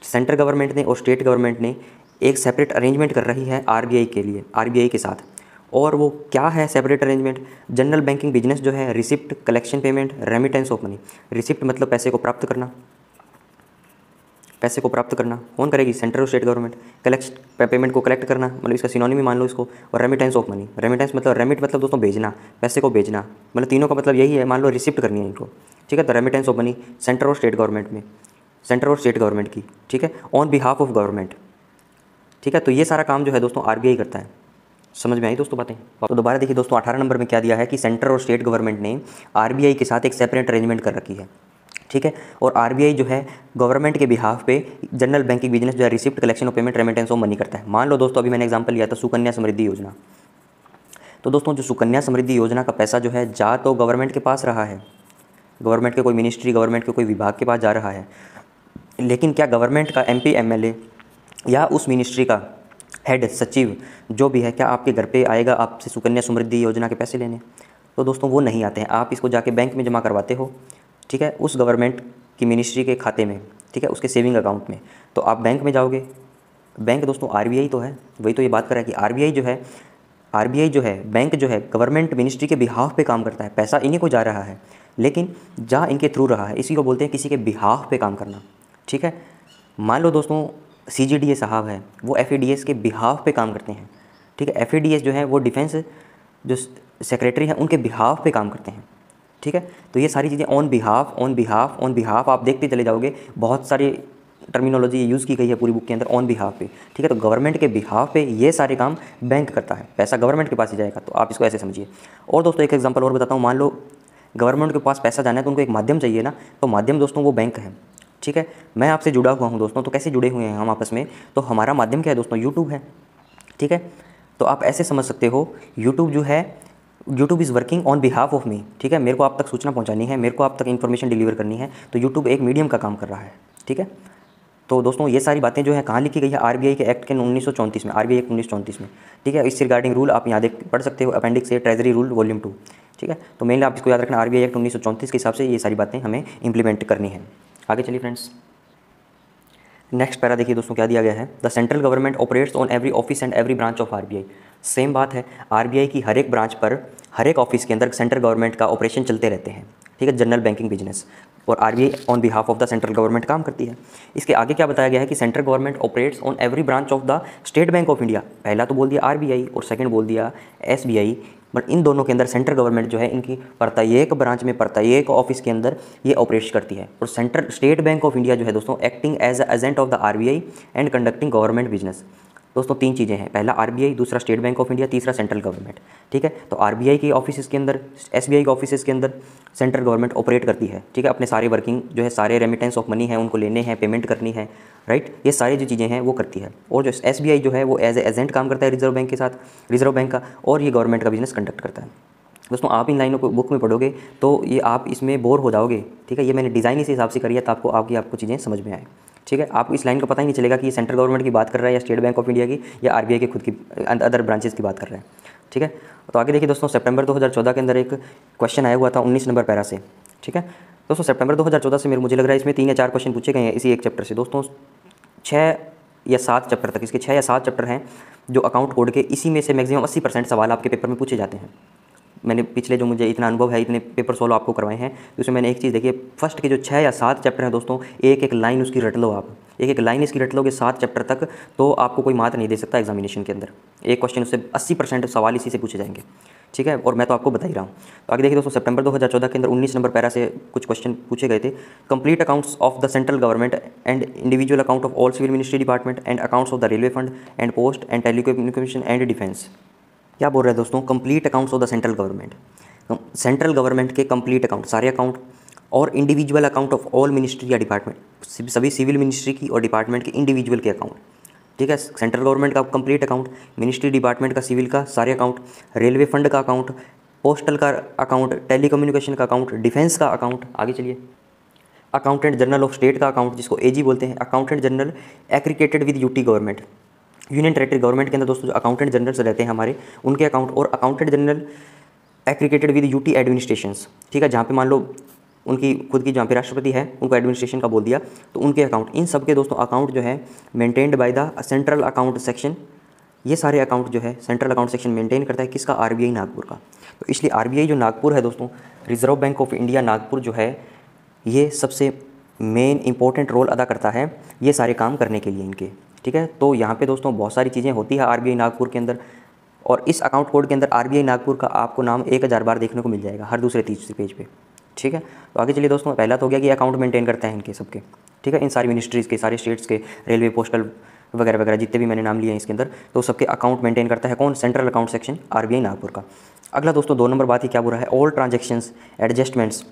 Central government ने और स्टेट गवर्नमेंट ने एक separate arrangement कर रही है आरबीआई के लिए, आरबीआई के साथ। और वो क्या है separate arrangement, general banking business जो है, receipt, collection payment, remittance of money. Receipt मतलब पैसे को प्राप्त करना, पैसे को प्राप्त करना कौन करेगी, सेंट्रल और स्टेट गवर्नमेंट। कलेक्ट पेमेंट को कलेक्ट करना मतलब इसका सिनोनिम मान लो इसको। और रेमिटेंस ऑफ मनी, रेमिटेंस मतलब रेमिट मतलब दोस्तों भेजना, पैसे को भेजना, मतलब तीनों का मतलब यही है। मान लो रिसिप्ट करनी है इनको, ठीक है। तो रेमिटेंस ऑफ मनी सेंट्रल और स्टेट गवर्नमेंट में, सेंट्रल और स्टेट गवर्नमेंट की, ठीक है, ऑन बिहाफ ऑफ गवर्नमेंट, ठीक है। तो ये सारा काम जो है दोस्तों आरबीआई करता है। समझ में आई दोस्तों बातें। तो दोबारा देखिए दोस्तों 18 नंबर में क्या दिया है कि सेंट्रल और स्टेट गवर्नमेंट ने आरबीआई के साथ एक सेपरेट अरेंजमेंट कर रखी है, ठीक है। और आरबीआई जो है गवर्नमेंट के बिहाफ पे जनरल बैंकिंग बिजनेस जो है receipt, collection of payment, remittance of money करता है। मान लो दोस्तों अभी मैंने एग्जांपल लिया था सुकन्या समृद्धि योजना। तो दोस्तों जो सुकन्या समृद्धि योजना का पैसा जो है जा तो गवर्नमेंट के पास रहा है, गवर्नमेंट के कोई मिनिस्ट्री, गवर्नमेंट के कोई विभाग के पास जा रहा है, लेकिन क्या गवर्नमेंट का एमपी, एमएलए या उस मिनिस्ट्री का हेड, सचिव जो भी है, क्या आपके घर पे आएगा आपसे सुकन्या समृद्धि योजना के पैसे लेने? तो दोस्तों वो नहीं आते हैं। आप इसको जाके बैंक में जमा करवाते हो, ठीक है, उस गवर्नमेंट की मिनिस्ट्री के खाते में, ठीक है, उसके सेविंग अकाउंट में। तो आप बैंक में जाओगे, बैंक दोस्तों आरबीआई तो है, वही तो ये बात कर रहा है कि आरबीआई जो है बैंक जो है गवर्नमेंट मिनिस्ट्री के बिहाफ पे काम करता है, पैसा इन्हीं को जा रहा है, लेकिन जा इनके थ्रू रहा है। इसी को बोलते हैं किसी के बिहाफ पे काम करना, ठीक है। मान लो दोस्तों सीजीडीए साहब है, वो एफएडीएस के बिहाफ पे काम करते हैं, ठीक है। एफएडीएस जो है वो डिफेंस जो सेक्रेटरी हैं उनके बिहाफ पे काम करते हैं, ठीक है। तो ये सारी चीज़ें ऑन बिहाफ आप देखते चले जाओगे, बहुत सारी टर्मिनोलॉजी यूज़ की गई है पूरी बुक के अंदर, ऑन बिहाफ पे, ठीक है। तो गवर्नमेंट के बिहाफ पे ये सारे काम बैंक करता है, पैसा गवर्नमेंट के पास ही जाएगा। तो आप इसको ऐसे समझिए। और दोस्तों एक एग्जांपल और बताता हूँ, मान लो गवर्नमेंट के पास पैसा जाना है तो उनको एक माध्यम चाहिए ना, तो माध्यम दोस्तों वो बैंक है। ठीक है, मैं आपसे जुड़ा हुआ हूँ दोस्तों, तो कैसे जुड़े हुए हैं हम आपस में, तो हमारा माध्यम क्या है दोस्तों, यूट्यूब है। ठीक है, तो आप ऐसे समझ सकते हो, यूट्यूब जो है, YouTube is working on behalf of me. ठीक है, मेरे को आप तक सूचना पहुंचानी है, मेरे को आप तक इन्फॉर्मेशन डिलीवर करनी है, तो यूट्यूब एक मीडियम का काम कर रहा है। ठीक है, तो दोस्तों ये सारी बातें जो है कहाँ लिखी गई है, आरबीआई के एक्ट के 1934 में, आरबीआई एक्ट 1934 में। ठीक है, इससे रिगार्डिंग रूल आप यहाँ देख पढ़ सकते हो, अपेंडिक्स ए ट्रेजरी रूल वॉल्यूम 2। ठीक है, तो मेनली आप इसको याद रखना, आरबीआई एक्ट 1934 के हिसाब से ये सारी बातें हमें इंप्लीमेंट करनी है। आगे चलिए फ्रेंड्स, नेक्स्ट पैरा देखिए दोस्तों क्या दिया गया है, the central government operates on every office and every branch of RBI. Same बात है, आरबीआई की हर एक ब्रांच पर, हर एक ऑफिस के अंदर सेंट्रल गवर्नमेंट का ऑपरेशन चलते रहते हैं। ठीक है, जनरल बैंकिंग बिजनेस, और RBI on behalf of the central government काम करती है। इसके आगे क्या बताया गया है कि central government operates on every branch of the state Bank of India. पहला तो बोल दिया आरबीआई और सेकंड बोल दिया एसबीआई, बट इन दोनों के अंदर सेंट्रल गवर्नमेंट जो है इनकी प्रत्येक ब्रांच में, प्रत्येक ऑफिस के अंदर ये ऑपरेट करती है। और central State Bank of India जो है दोस्तों, acting as a agent of the RBI and conducting government business. दोस्तों तीन चीज़ें हैं, पहला आरबीआई, दूसरा स्टेट बैंक ऑफ इंडिया, तीसरा सेंट्रल गवर्नमेंट। ठीक है, तो आरबीआई के ऑफिस के अंदर, एसबीआई के ऑफिस के अंदर सेंट्रल गवर्नमेंट ऑपरेट करती है। ठीक है, अपने सारे वर्किंग जो है, सारे रेमिटेंस ऑफ मनी है उनको लेने हैं, पेमेंट करनी है, राइट, ये सारी जो चीज़ें हैं वो करती है। और जो एसबीआई जो है वो एज ए एजेंट काम करता है रिजर्व बैंक के साथ, रिजर्व बैंक का, और ये गवर्नमेंट का बिजनेस कंडक्ट करता है। दोस्तों आप इन लाइनों को बुक में पढ़ोगे तो ये आप इसमें बोर हो जाओगे। ठीक है, ये मैंने डिज़ाइन इस हिसाब से करी है ताकि आपको चीज़ें समझ में आए। ठीक है, आपको इस लाइन का पता ही नहीं चलेगा कि ये सेंट्रल गवर्नमेंट की बात कर रहा है या स्टेट बैंक ऑफ इंडिया की या आरबीआई के खुद की अदर ब्रांचेस की बात कर रहा है। ठीक है, तो आगे देखिए दोस्तों, सितंबर 2014 के अंदर एक क्वेश्चन आया हुआ था 19 नंबर पैरा से। ठीक है दोस्तों, सितंबर 2014 से मुझे लग रहा है इसमें 3 या 4 क्वेश्चन पूछे गए हैं इसी एक चैप्टर से। दोस्तों 6 या 7 चैप्टर तक, इसके 6 या 7 चैप्टर हैं जो अकाउंट कोड के, इसी में से मैक्सिमम 80% सवाल आपके पेपर में पूछे जाते हैं। मैंने पिछले जो मुझे इतना अनुभव है, इतने पेपर सॉल्व आपको करवाए हैं, तो उसमें मैंने एक चीज़ देखी है, फर्स्ट के जो 6 या 7 चैप्टर हैं दोस्तों, एक एक लाइन उसकी रट लो आप, एक एक लाइन इसकी रट लोगे 7 चैप्टर तक, तो आपको कोई मात नहीं दे सकता एग्जामिनेशन के अंदर। एक क्वेश्चन उससे 80% सवाल इसी से पूछे जाएंगे। ठीक है, और मैं तो आपको बता ही रहा हूँ। तो आगे देखिए दोस्तों, सितंबर 2014 के अंदर 19 नंबर पैरा से कुछ क्वेश्चन पूछे गए थे। Complete accounts of the central government and individual account of all civil ministry department and accounts of the railway fund and post and telecommunication and defence. क्या बोल रहे हैं दोस्तों, complete accounts of the central government, central government के complete account, सारे account, और individual account of all ministry या department, सभी सिविल मिनिस्ट्री की और डिपार्टमेंट के इंडिविजुअल के अकाउंट। ठीक है, सेंट्रल गवर्नमेंट का कंप्लीट अकाउंट, मिनिस्ट्री डिपार्टमेंट का सिविल का सारे अकाउंट, रेलवे फंड का अकाउंट, पोस्टल का अकाउंट, टेलीकम्युनिकेशन का अकाउंट, डिफेंस का अकाउंट। आगे चलिए, अकाउंटेंट जनरल ऑफ स्टेट का अकाउंट जिसको एजी बोलते हैं, accountant general aggregated with UT government, union territory government के अंदर दोस्तों जो अकाउंटेंट जनरल रहते हैं हमारे, उनके अकाउंट, और accountant general aggregated with UT administrations. ठीक है, जहाँ पे मान लो उनकी खुद की, जहाँ पे राष्ट्रपति है उनको एडमिनिस्ट्रेशन का बोल दिया, तो उनके अकाउंट, इन सब के दोस्तों अकाउंट जो है maintained by the central account section. ये सारे अकाउंट जो है सेंट्रल अकाउंट सेक्शन मेंटेन करता है, किसका, आरबीआई नागपुर का। तो इसलिए आरबीआई जो नागपुर है दोस्तों, reserve bank of India Nagpur जो है, ये सबसे मेन इंपॉर्टेंट रोल अदा करता है ये सारे काम करने के लिए इनके। ठीक है, तो यहाँ पे दोस्तों बहुत सारी चीज़ें होती है आरबीआई नागपुर के अंदर, और इस अकाउंट कोड के अंदर आरबीआई नागपुर का आपको नाम 1000 बार देखने को मिल जाएगा हर दूसरे तीसरे पेज पे। ठीक है, तो आगे चलिए दोस्तों, पहला तो हो गया कि अकाउंट मेंटेन करते हैं इनके सबके। ठीक है, इन सारी मिनिस्ट्रीज़ के, सारे स्टेट्स के, रेलवे, पोस्टल वगैरह वगैरह जितने भी मैंने नाम लिए हैं इसके अंदर, तो सबके अकाउंट मेंटेन करता है कौन, central account section RBI Nagpur का। अगला दोस्तों 2 नंबर बात ही क्या बुरा है, ऑल ट्रांजेक्शंस एडजस्टमेंट्स,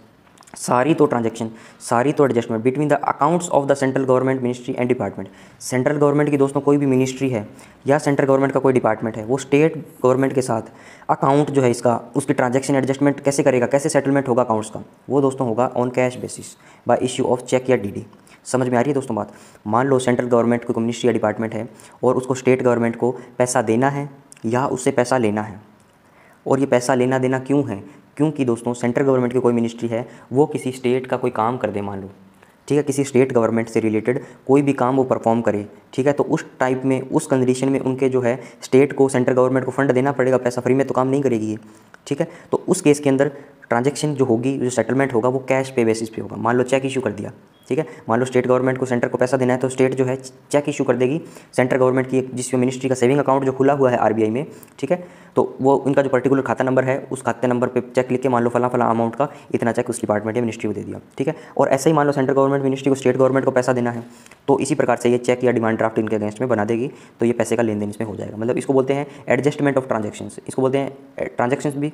सारी तो ट्रांजैक्शन, सारी तो adjustment between the accounts of the central government ministry and department. Central government की दोस्तों कोई भी मिनिस्ट्री है या सेंट्रल गवर्नमेंट का कोई डिपार्टमेंट है, वो स्टेट गवर्नमेंट के साथ अकाउंट जो है इसका, उसकी ट्रांजैक्शन एडजस्टमेंट कैसे करेगा, कैसे सेटलमेंट होगा अकाउंट्स का, वो दोस्तों होगा on cash basis by issue of cheque या डीडी। समझ में आ रही है दोस्तों बात। मान लो सेंट्रल गवर्नमेंट को मिनिस्ट्री या डिपार्टमेंट है और उसको स्टेट गवर्नमेंट को पैसा देना है या उससे पैसा लेना है, और ये पैसा लेना देना क्यों है, क्योंकि दोस्तों सेंट्रल गवर्नमेंट की कोई मिनिस्ट्री है, वो किसी स्टेट का कोई काम कर दे मान लो, ठीक है, किसी स्टेट गवर्नमेंट से रिलेटेड कोई भी काम वो परफॉर्म करे, ठीक है, तो उस टाइप में, उस कंडीशन में उनके जो है स्टेट को, सेंट्रल गवर्नमेंट को फंड देना पड़ेगा, पैसा फ्री में तो काम नहीं करेगी ये। ठीक है, तो उस केस के अंदर ट्रांजैक्शन जो होगी, जो सेटलमेंट होगा, वो कैश पे बेसिस पे होगा। मान लो चेक इशू कर दिया, ठीक है, मान लो स्टेट गवर्नमेंट को सेंटर को पैसा देना है, तो स्टेट जो है चेक इशू कर देगी सेंट्रल गवर्नमेंट की, जिस मिनिस्ट्री का सेविंग अकाउंट जो खुला हुआ है आरबीआई में, ठीक है, तो वो उनका जो पर्टिकुलर खाता नंबर है, उस खाते नंबर पे चेक लिख के मान लो फला फला अमाउंट का इतना चेक उस डिपार्टमेंट या मिनिस्ट्री को दे दिया। ठीक है, और ऐसे ही मान लो सेंट्रल गवर्नमेंट मिनिस्ट्री को स्टेट गवर्नमेंट को पैसा देना है, तो इसी प्रकार से ये चेक या डिमांड ड्राफ्ट इनके अगेंस्ट में बना देगी, तो ये पैसे का लेन देन इसमें हो जाएगा। मतलब इसको बोलते हैं एडजस्टमेंट ऑफ ट्रांजेक्शन्स, इसको बोलते हैं ट्रांजेक्शन्स भी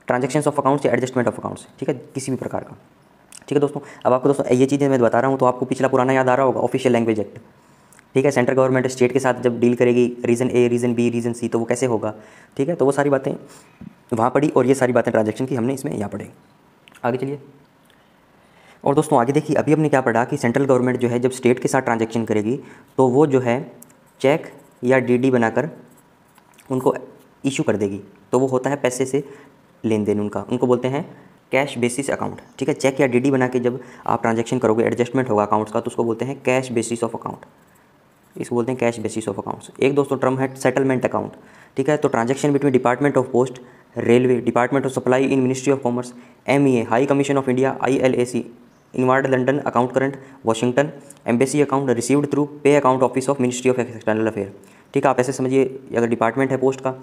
ट्रांजेक्शन्स ऑफ अकाउंट्स या एडजस्टमेंट ऑफ अकाउंट्स, ठीक है, किसी भी प्रकार का। ठीक है दोस्तों, अब आपको दोस्तों ये चीज़ें मैं बता रहा हूँ तो आपको पिछला पुराना याद आ रहा होगा, ऑफिशियल लैंग्वेज एक्ट। ठीक है, सेंट्रल गवर्नमेंट स्टेट के साथ जब डील करेगी रीजन ए, रीजन बी, रीजन सी, तो वो कैसे होगा। ठीक है, तो वो सारी बातें वहाँ पढ़ी और ये सारी बातें ट्रांजेक्शन की हमने इसमें यहाँ पढ़ी। आगे चलिए। और दोस्तों आगे देखिए, अभी हमने क्या पढ़ा कि सेंट्रल गवर्नमेंट जो है जब स्टेट के साथ ट्रांजेक्शन करेगी तो वो जो है चेक या डीडी बनाकर उनको इशू कर देगी। तो वो होता है पैसे से लेन देन उनका, उनको बोलते हैं कैश बेसिस अकाउंट। ठीक है, चेक या डीडी बना के जब आप ट्रांजैक्शन करोगे, एडजस्टमेंट होगा अकाउंट्स का, तो उसको बोलते हैं कैश बेसिस ऑफ अकाउंट, इसको बोलते हैं कैश बेसिस ऑफ अकाउंट्स। एक दोस्तों टर्म है सेटलमेंट अकाउंट। ठीक है, तो transaction between department of post, railway, department of supply in ministry of commerce, MEA, high commission of India, ILAC, inward London account current, Washington, embassy account received through pay account office of ministry of external affair. ठीक है, आप ऐसे समझिए, अगर department है post का,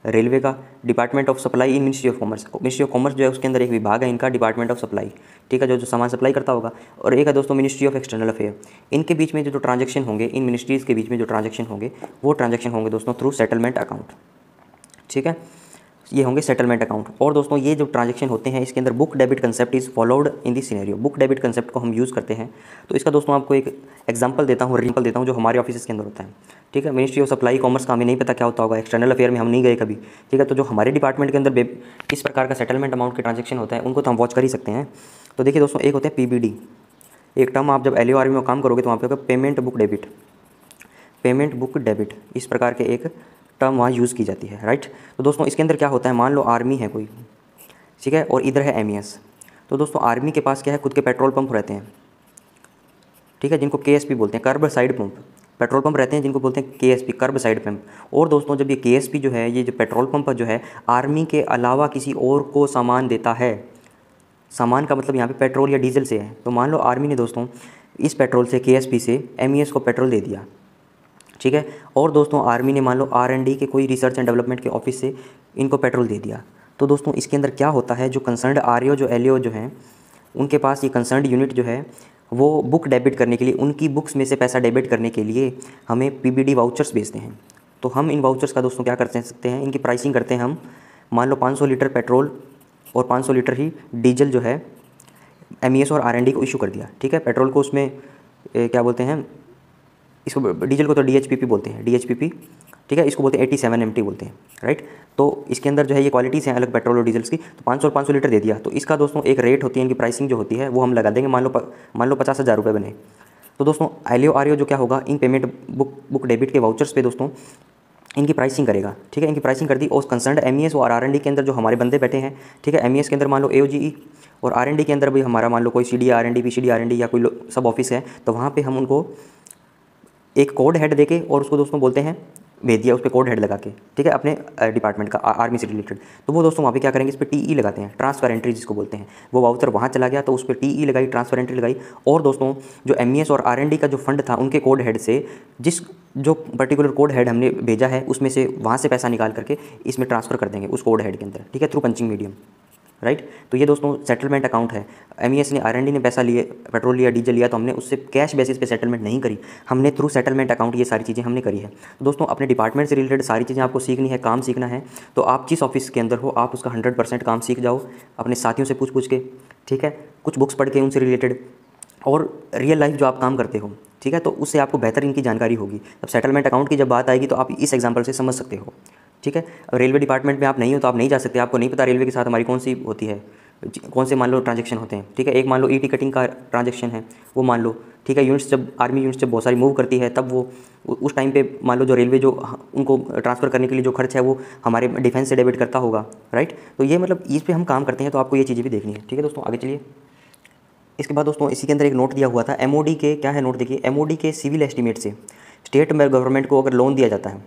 railway का, department of supply in ministry of commerce, ministry of commerce जो है उसके अंदर एक विभाग है इनका डिपार्टमेंट ऑफ सप्लाई। ठीक है, जो सामान सप्लाई करता होगा, और एक है दोस्तों मिनिस्ट्री ऑफ एक्सटर्नल अफेयर। इनके बीच में जो ट्रांजैक्शन होंगे, इन मिनिस्ट्रीज़ के बीच में जो ट्रांजैक्शन होंगे, वो ट्रांजैक्शन होंगे दोस्तों थ्रू सेटलमेंट अकाउंट। ठीक है, ये होंगे सेटलमेंट अकाउंट। और दोस्तों ये जो ट्रांजैक्शन होते हैं इसके अंदर book debit concept is followed in this scenario. Book debit concept को हम यूज़ करते हैं, तो इसका दोस्तों आपको एक एग्जांपल देता हूँ जो हमारे ऑफिस के अंदर होता है। ठीक है, मिनिस्ट्री ऑफ सप्लाई कॉमर्स का हमें नहीं पता क्या होता होगा, एक्सटर्नल अफेयर में हम नहीं गए कभी। ठीक है, तो जो हमारे डिपार्टमेंट के अंदर इस प्रकार का सेटलमेंट अमाउंट के ट्रांजैक्शन होता है उनको तो हम वॉच कर ही सकते हैं। तो देखिए दोस्तों, एक होता है PBD, एक टर्म आप जब LOR में काम करोगे तो वहाँ पे होगा payment book debit, payment book debit, इस प्रकार के एक टर्म वहाँ यूज़ की जाती है। राइट, तो दोस्तों इसके अंदर क्या होता है, मान लो आर्मी है कोई, ठीक है, और इधर है MES। तो दोस्तों आर्मी के पास क्या है, खुद के पेट्रोल पंप रहते हैं। ठीक है, जिनको KSP बोलते हैं, कर्ब साइड पंप, पेट्रोल पंप रहते हैं जिनको बोलते हैं KSP, कर्ब साइड पंप। और दोस्तों जब ये KSP जो है, ये जो पेट्रोल पंप जो है, आर्मी के अलावा किसी और को सामान देता है, सामान का मतलब यहाँ पे पेट्रोल या डीजल से है। तो मान लो आर्मी ने दोस्तों इस पेट्रोल से, KSP से MES को पेट्रोल दे दिया। ठीक है, और दोस्तों आर्मी ने मान लो R&D के कोई रिसर्च एंड डेवलपमेंट के ऑफिस से इनको पेट्रोल दे दिया। तो दोस्तों इसके अंदर क्या होता है, जो कंसर्न्ड RO जो LO जो हैं उनके पास ये कंसर्न्ड यूनिट जो है वो बुक डेबिट करने के लिए, उनकी बुक्स में से पैसा डेबिट करने के लिए हमें PBD वाउचर्स भेजते हैं। तो हम इन वाउचर्स का दोस्तों क्या कर सकते हैं, इनकी प्राइसिंग करते हैं हम। मान लो 500 लीटर पेट्रोल और 500 लीटर ही डीजल जो है MES और R&D को इशू कर दिया। ठीक है, पेट्रोल को उसमें क्या बोलते हैं, इसको डीजल को तो DHPP बोलते हैं, DHPP। ठीक है, इसको बोलते हैं 87 MT बोलते हैं। राइट, तो इसके अंदर जो है ये क्वालिटीज़ हैं अलग पेट्रोल और डीजल्स की। तो 500 और 500 लीटर दे दिया, तो इसका दोस्तों एक रेट होती है, इनकी प्राइसिंग जो होती है वो हम लगा देंगे। मान लो 50,000 रुपये बने, तो दोस्तों LORO जो क्या होगा, इन पेमेंट बुक डेबिट के वाउचर्स पे दोस्तों इनकी प्राइसिंग करेगा। ठीक है, इनकी प्राइसिंग कर दी, और कंसर्न्ड MES और R&D के अंदर जो हमारे बंदे बैठे हैं, ठीक है, MES के अंदर मान लो AOGE और R&D के अंदर भी हमारा मान लो कोई CD R&D, PCD R&D या कोई सब ऑफिस है, तो वहाँ पे हम उनको एक कोड हेड देके और उसको दोस्तों बोलते हैं भेज दिया, उस पर कोड हेड लगा के। ठीक है, अपने डिपार्टमेंट का, आर्मी से रिलेटेड। तो वो दोस्तों वहाँ पे क्या करेंगे, इस पर TE लगाते हैं, ट्रांसफर एंट्री जिसको बोलते हैं। वो वाउचर वहाँ चला गया तो उस पर TE लगाई, ट्रांसफर एंट्री लगाई, और दोस्तों जो MES और R&D का जो फंड था उनके कोड हेड से जो पर्टिकुलर कोड हेड हमने भेजा है उसमें से वहाँ से पैसा निकाल करके इसमें ट्रांसफ़र कर देंगे उस कोड हेड के अंदर। ठीक है, थ्रू पंचिंग मीडियम। राइट, तो ये दोस्तों सेटलमेंट अकाउंट है। MES ने, R&D ने पैसा लिए, पेट्रोल लिया, डीजल लिया, तो हमने उससे कैश बेसिस पे सेटलमेंट नहीं करी, हमने थ्रू सेटलमेंट अकाउंट ये सारी चीज़ें हमने करी है। तो दोस्तों अपने डिपार्टमेंट से रिलेटेड सारी चीज़ें आपको सीखनी है, काम सीखना है, तो आप जिस ऑफिस के अंदर हो आप उसका 100% काम सीख जाओ, अपने साथियों से पूछ के। ठीक है, कुछ बुक्स पढ़ के उनसे रिलेटेड, और रियल लाइफ जो आप काम करते हो। ठीक है, तो उससे आपको बेहतर इनकी जानकारी होगी। अब सेटलमेंट अकाउंट की जब बात आएगी तो आप इस एग्जाम्पल से समझ सकते हो। ठीक है, रेलवे डिपार्टमेंट में आप नहीं हो तो आप नहीं जा सकते, आपको नहीं पता रेलवे के साथ हमारी कौन सी होती है, कौन से मान लो ट्रांजैक्शन होते हैं। ठीक है, एक मान लो ET कटिंग का ट्रांजैक्शन है, वो मान लो। ठीक है, यूनिट्स जब आर्मी यूनिट्स जब बहुत सारी मूव करती है तब वो उस टाइम पे मान लो जो रेलवे जो उनको ट्रांसफ़र करने के लिए जो खर्च है वो हमारे डिफेंस से डेबिट करता होगा। राइट, तो ये मतलब इस पर हम काम करते हैं, तो आपको ये चीज़ें भी देखनी है। ठीक है दोस्तों, आगे चलिए। इसके बाद दोस्तों इसी के अंदर एक नोट दिया हुआ था, MOD के क्या है नोट देखिए, MOD के सिविल एस्टीमेट से स्टेट गवर्नमेंट को अगर लोन दिया जाता है,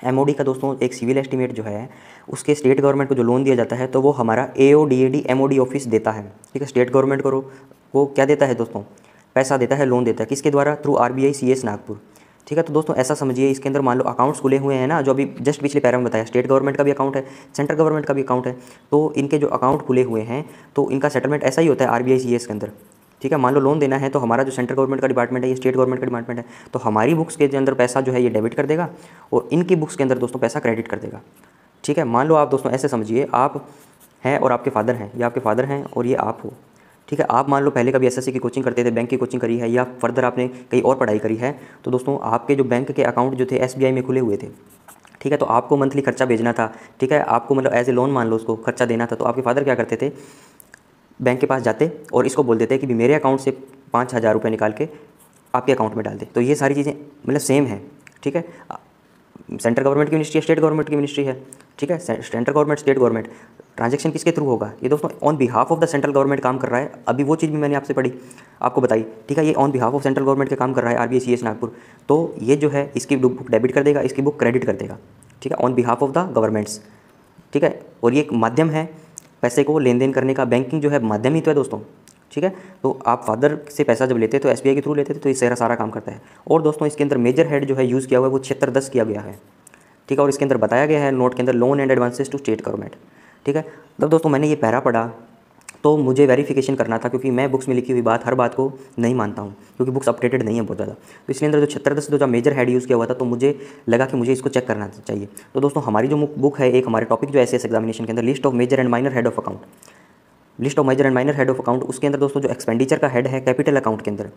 MOD का दोस्तों एक सिविल एस्टीमेट जो है उसके स्टेट गवर्नमेंट को जो लोन दिया जाता है तो वो हमारा AODAD MOD ऑफिस देता है। ठीक है, स्टेट गवर्नमेंट को वो क्या देता है दोस्तों, पैसा देता है, लोन देता है, किसके द्वारा, थ्रू RBI CS नागपुर। ठीक है, तो दोस्तों ऐसा समझिए, इसके अंदर मान लो अकाउंट्स खुले हुए हैं ना, जो अभी जस्ट पिछले पैरा में बताया, स्टेट गवर्नमेंट का भी अकाउंट है, सेंट्रल गवर्नमेंट का भी अकाउंट है, तो इनके जो अकाउंट खुले हुए हैं तो इनका सेटलमेंट ऐसा ही होता है RBI CS के अंदर। ठीक है, मान लो लोन देना है तो हमारा जो सेंट्रल गवर्नमेंट का डिपार्टमेंट है, ये स्टेट गवर्नमेंट का डिपार्टमेंट है, तो हमारी बुक्स के अंदर पैसा जो है ये डेबिट कर देगा और इनकी बुक्स के अंदर दोस्तों पैसा क्रेडिट कर देगा। ठीक है, मान लो आप दोस्तों ऐसे समझिए, आप है और आपके फादर हैं, ये आपके फादर हैं और ये आप हो, ठीक है। आप मान लो पहले कभी एसएससी की कोचिंग करते थे, बैंक की कोचिंग करी है या फर्दर आपने कहीं और पढ़ाई करी है, तो दोस्तों आपके जो बैंक के अकाउंट जो थे एसबीआई में खुले हुए थे, ठीक है। तो आपको मंथली खर्चा भेजना था, ठीक है, आपको मतलब एज ए लोन मान लो उसको खर्चा देना था, तो आपके फादर क्या करते थे, बैंक के पास जाते और इसको बोल देते कि भी मेरे अकाउंट से 5,000 रुपये निकाल के आपके अकाउंट में डाल दे। तो ये सारी चीज़ें मतलब सेम है, ठीक है। सेंट्रल गवर्नमेंट की मिनिस्ट्री है, स्टेट गवर्नमेंट की मिनिस्ट्री है, ठीक है। Central government, state government, transaction किसके थ्रू होगा, ये दोस्तों on behalf of the central government काम कर रहा है। अभी वो चीज़ भी मैंने आपसे पढ़ी, आपको बताई, ठीक है। ये on behalf of central government के काम कर रहा है आरबीआई सीएस नागपुर। तो ये जो है इसकी बुक डेबिट कर देगा, इसकी बुक क्रेडिट कर देगा, ठीक है, on behalf of the governments, ठीक है। और ये एक माध्यम है पैसे को लेन देन करने का, बैंकिंग जो है माध्यम ही तो है दोस्तों, ठीक है। तो आप फादर से पैसा जब लेते तो एसबीआई के थ्रू लेते थे, तो ये सारा काम करता है। और दोस्तों इसके अंदर मेजर हेड जो है यूज़ किया हुआ है वो 7610 किया गया है, ठीक है। और इसके अंदर बताया गया है नोट के अंदर, loan and advances to state government, ठीक है। तब दोस्तों मैंने ये पैरा पढ़ा तो मुझे वेरिफिकेशन करना था, क्योंकि मैं बुक्स में लिखी हुई बात हर बात को नहीं मानता हूँ, क्योंकि बुक्स अपडेटेड नहीं है बहुत ज़्यादा। तो इसलिए अंदर जो 7610 जो मेजर हेड यूज़ किया हुआ था, तो मुझे लगा कि मुझे इसको चेक करना चाहिए। तो दोस्तों हमारी जो बुक है, एक हमारे टॉपिक जो एसएस एग्जामिनेशन के अंदर, list of major and minor head of account, list of major and minor head of account, उसके अंदर दोस्तों जो एक्सपेंडिचर का हेड है कैपिटल अकाउंट के अंदर,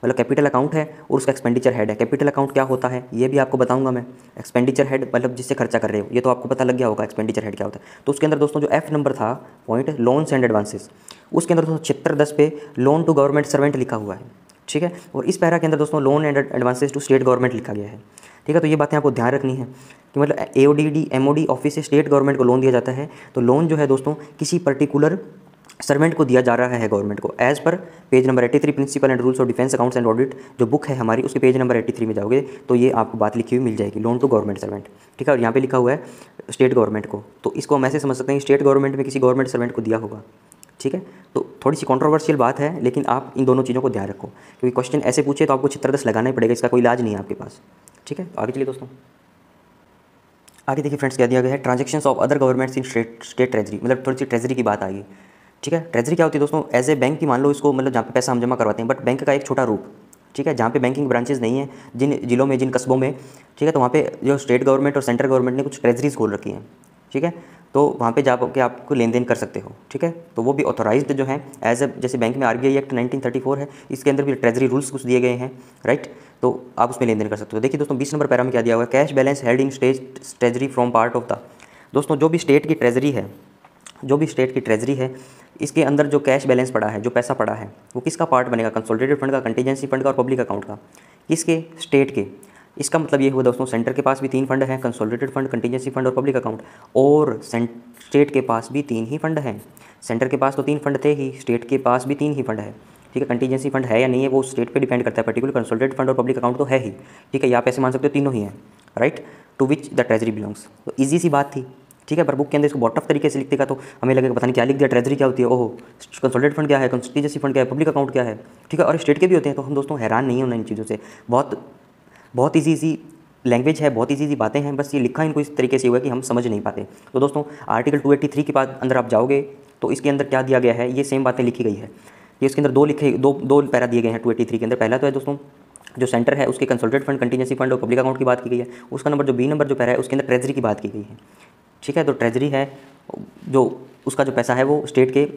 मतलब कैपिटल अकाउंट है और उसका एक्सपेंडिचर हेड है। कैपिटल अकाउंट क्या होता है ये भी आपको बताऊंगा मैं। एक्सपेंडिचर हेड मतलब जिससे खर्चा कर रहे हो, ये तो आपको पता लग गया होगा एक्सपेंडिचर हेड क्या होता है। तो उसके अंदर दोस्तों जो एफ नंबर था पॉइंट, लोन्स एंड एडवांसेस, उसके अंदर दोस्तों 7610 पे लोन टू गवर्नमेंट सर्वेंट लिखा हुआ है, ठीक है। और इस पैरा के अंदर दोस्तों loan and advances to state government लिखा गया है, ठीक है। तो ये बातें आपको ध्यान रखनी है कि मतलब एओडीडी एमओडी ऑफिस से स्टेट गवर्नमेंट को लोन दिया जाता है। तो लोन जो है दोस्तों किसी पर्टिकुलर सर्वेंट को दिया जा रहा है गवर्नमेंट को, as per page number 83 principal and rules of defence accounts and audit जो बुक है हमारी, उसके पेज नंबर 83 में जाओगे तो ये आपको बात लिखी हुई मिल जाएगी, लोन टू गवर्नमेंट सर्वेंट, ठीक है। और यहाँ पे लिखा हुआ है स्टेट गवर्नमेंट को, तो इसको हम ऐसे समझ सकते हैं स्टेट गवर्नमेंट में किसी गवर्नमेंट सर्वेंट को दिया होगा, ठीक है। तो थोड़ी सी कंट्रोवर्शियल बात है, लेकिन आप इन दोनों चीज़ों को ध्यान रखो, क्योंकि क्वेश्चन ऐसे पूछे तो आपको 7610 लगाना ही पड़ेगा, इसका कोई इलाज नहीं है आपके पास, ठीक है। आगे चलिए दोस्तों, आगे देखिए फ्रेंड्स क्या दिया गया है, transactions of other governments in state treasury, मतलब थोड़ी सी ट्रेजरी की बात आई, ठीक है। ट्रेजरी क्या होती है दोस्तों, एज ए बैंक की मान लो इसको, मतलब जहाँ पे पैसा हम जमा करवाते हैं, बट बैंक का एक छोटा रूप, ठीक है, जहाँ पे बैंकिंग ब्रांचेज नहीं है, जिन जिलों में, जिन कस्बों में, ठीक है, तो वहाँ पे जो स्टेट गवर्नमेंट और सेंट्रल गवर्नमेंट ने कुछ ट्रेजरीज खोल रखी हैं, ठीक है। तो वहाँ पे जाके आपको लेन देन कर सकते हो, ठीक है। तो वो भी ऑथोराइज्ड जो है एज ए, जैसे बैंक में आरबीआई एक्ट 1934 है, इसके अंदर भी ट्रेजरी रूल्स कुछ दिए गए हैं, राइट। तो आप उसमें लेन देन कर सकते हो। देखिए दोस्तों 20 नंबर पैरा में क्या दिया हुआ है, cash balance held in state treasury from part of the, दोस्तों जो भी स्टेट की ट्रेजरी है, जो भी स्टेट की ट्रेजरी है, इसके अंदर जो कैश बैलेंस पड़ा है, जो पैसा पड़ा है, वो किसका पार्ट बनेगा, कंसोलिडेटेड फंड का, कंटीजेंसी फंड का और पब्लिक अकाउंट का, किसके, स्टेट के। इसका मतलब ये हुआ दोस्तों सेंटर के पास भी 3 फंड हैं, कंसोलिडेटेड फंड, कंटीजेंसी फंड और पब्लिक अकाउंट, और स्टेट के पास भी 3 ही फंड हैं। सेंटर के पास तो 3 फंड थे ही, स्टेट के पास भी 3 ही फंड है, ठीक है। कंटीजेंसी फंड है या नहीं है वो स्टेट पे डिपेंड करता है, पर्टिकुलर कंसोलिडेटेड फंड और पब्लिक अकाउंट तो है ही, ठीक है। आप ऐसे मान सकते हो तीनों ही हैं, right, to which the treasury belongs. तो ईजी सी बात थी, ठीक है। पर बुक के अंदर इसको बॉट ऑफ तरीके से लिख देगा तो हमें लगेगा पता नहीं क्या लिख दिया, ट्रेजरी क्या होती है, ओहो कंसोलिडेटेड फंड क्या है, कंटीजेंसी फंड क्या है, पब्लिक अकाउंट क्या है, ठीक है, और स्टेट के भी होते हैं। तो हम दोस्तों हैरान नहीं होना इन चीज़ों से, बहुत ईजी लैंग्वेज है, बहुत ईजी बातें हैं, बस ये लिखा इनको इस तरीके से हुआ है कि हम समझ नहीं पाते। तो दोस्तों आर्टिकल 283 के बाद अंदर आप जाओगे तो इसके अंदर क्या दिया गया है, ये सेम बातें लिखी गई है। ये इसके अंदर दो पैरा दिए गए हैं 283 के अंदर। पहला तो है दोस्तों जो सेंटर है उसके कंसोलिडेटेड फंड, कंटीजेंसी फंड और पब्लिक अकाउंट की बात की गई है। उसका नंबर जो बी नंबर जो पैरा है उसके अंदर ट्रेजरी की बात की गई है, ठीक है। तो ट्रेजरी है जो उसका जो पैसा है वो स्टेट के,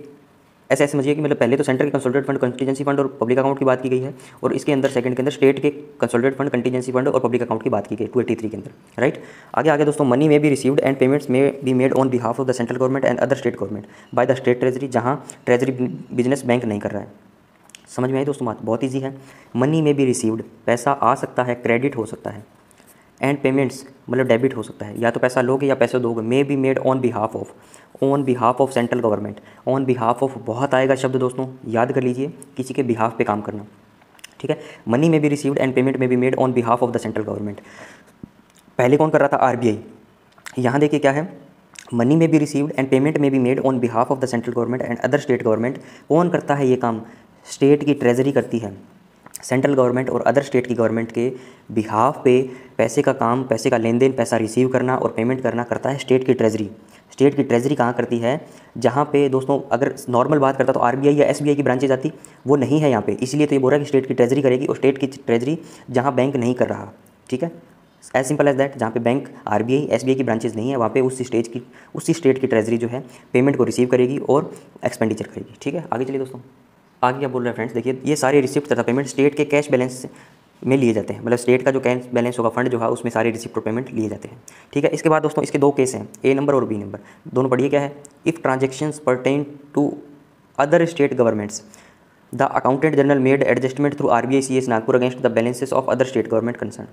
ऐसे समझिए कि मतलब पहले तो सेंटर के कंसोलिडेटेड फंड, कंटीजेंसी फंड और पब्लिक अकाउंट की बात की गई है, और इसके अंदर सेकंड के अंदर स्टेट के कंसोलिडेटेड फंड, कंटीजेंसी फंड और पब्लिक अकाउंट की बात की गई 283 के अंदर, राइट। आगे दोस्तों, मनी में बी रिसीव्ड एंड पेमेंट्स में be made on behalf of the central government and other state government by the state treasury, जहाँ ट्रेजरी बिजनेस बैंक नहीं कर रहा है। समझ में आई दोस्तों बात, बहुत ईजी है। मनी में बी रिसीव्ड, पैसा आ सकता है, क्रेडिट हो सकता है, एंड पेमेंट्स मतलब डेबिट हो सकता है, या तो पैसा लोगे या पैसे दोगे। May be made on behalf of central government, on behalf of बहुत आएगा शब्द दोस्तों, याद कर लीजिए, किसी के बिहाफ पे काम करना, ठीक है। मनी में बी रिसीव्ड एंड पेमेंट में be made on behalf of the central government. पहले कौन कर रहा था, आरबीआई। यहाँ देखिए क्या है, मनी में बी रिसीव्ड एंड पेमेंट में be made on behalf of the central government and other state government. कौन करता है ये काम, स्टेट की ट्रेजरी करती है। सेंट्रल गवर्नमेंट और अदर स्टेट की गवर्नमेंट के बिहाफ पे पैसे का काम, पैसे का लेन देन, पैसा रिसीव करना और पेमेंट करना करता है स्टेट की ट्रेजरी। स्टेट की ट्रेजरी कहाँ करती है, जहाँ पे दोस्तों अगर नॉर्मल बात करता तो आरबीआई या एसबीआई की ब्रांचेज आती, वो नहीं है यहाँ पे, इसलिए तो ये बोल रहा है कि स्टेट की ट्रेजरी करेगी, और स्टेट की ट्रेजरी जहाँ बैंक नहीं कर रहा, ठीक है। As simple as that. जहाँ पे बैंक आरबीआई एसबीआई की ब्रांचेज नहीं है वहाँ पे उसी स्टेट की ट्रेजरी जो है पेमेंट को रिसीव करेगी और एक्सपेंडिचर करेगी। ठीक है, आगे चलिए दोस्तों। आगे क्या बोल रहे हैं फ्रेंड्स, देखिए ये सारे रिसिप्ट तथा पेमेंट स्टेट के कैश बैलेंस में लिए जाते हैं, मतलब स्टेट का जो कैश बैलेंस होगा फंड जो है उसमें सारे रिसिप्ट और पेमेंट लिए जाते हैं। ठीक है, इसके बाद दोस्तों इसके दो केस हैं, ए नंबर और बी नंबर, दोनों पढ़िए क्या है। If transactions pertain to other state governments the accountant general made adjustment through RBI CS Nagpur against the balances of other state government concern.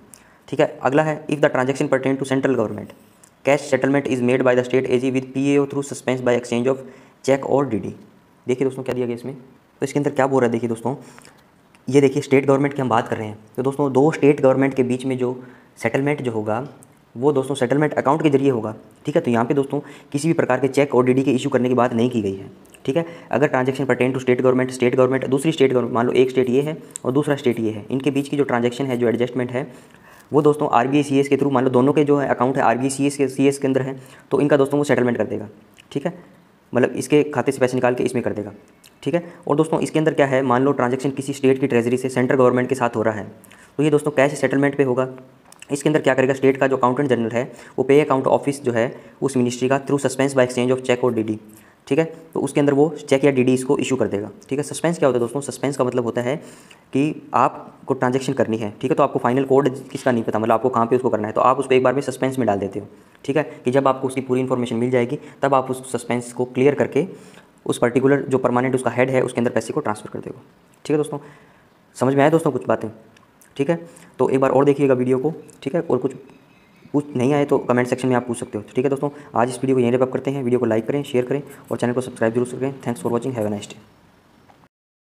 ठीक है, अगला है if the transaction pertain to central government cash settlement is made by the state AG with PAO through suspense by exchange of cheque और DD. देखिए दोस्तों क्या दिया गया इसमें, तो इसके अंदर क्या बोल रहा है, देखिए दोस्तों ये देखिए स्टेट गवर्नमेंट की हम बात कर रहे हैं, तो दोस्तों दो स्टेट गवर्नमेंट के बीच में जो सेटलमेंट जो होगा वो दोस्तों सेटलमेंट अकाउंट के जरिए होगा। ठीक है, तो यहाँ पे दोस्तों किसी भी प्रकार के चेक और डीडी के इशू करने की बात नहीं की गई है। ठीक है, अगर transaction pertain to state government दूसरी स्टेट गवर्नमेंट, मान लो एक स्टेट ये है और दूसरा स्टेट ये है, इनके बीच की जो ट्रांजैक्शन है, जो एडजस्टमेंट है, वो दोस्तों आरबीआई सीएस के थ्रू, मान लो दोनों के जो है अकाउंट है आरबीआई सीएस के अंदर है, तो इनका दोस्तों वो सेटलमेंट कर देगा। ठीक है, मतलब इसके खाते से पैसे निकाल के इसमें कर देगा। ठीक है, और दोस्तों इसके अंदर क्या है, मान लो ट्रांजैक्शन किसी स्टेट की ट्रेजरी से सेंट्रल गवर्नमेंट के साथ हो रहा है, तो ये दोस्तों कैश सेटलमेंट पे होगा। इसके अंदर क्या करेगा, स्टेट का जो अकाउंटेंट जनरल है वो पे अकाउंट ऑफिस जो है उस मिनिस्ट्री का through suspense by exchange of cheque और डीडी। ठीक है, तो उसके अंदर वो चेक या डीडी इसको इशू कर देगा। ठीक है, सस्पेंस क्या होता है दोस्तों, सस्पेंस का मतलब होता है कि आपको ट्रांजैक्शन करनी है, ठीक है, तो आपको फाइनल कोड किसका नहीं पता, मतलब आपको कहाँ पे उसको करना है, तो आप उसको एक बार में सस्पेंस में डाल देते हो। ठीक है, कि जब आपको उसकी पूरी इन्फॉर्मेशन मिल जाएगी तब आप उस सस्पेंस को क्लियर करके उस पर्टिकुलर जो परमानेंट उसका हेड है उसके अंदर पैसे को ट्रांसफ़र कर देगा। ठीक है दोस्तों, समझ में आया दोस्तों कुछ बातें। ठीक है, तो एक बार और देखिएगा वीडियो को। ठीक है, और कुछ पूछ नहीं आए तो कमेंट सेक्शन में आप पूछ सकते हो। ठीक है दोस्तों, आज इस वीडियो को यहीं रैप अप करते हैं। वीडियो को लाइक करें, शेयर करें और चैनल को सब्सक्राइब जरूर करें। Thanks for watching, have a nice day.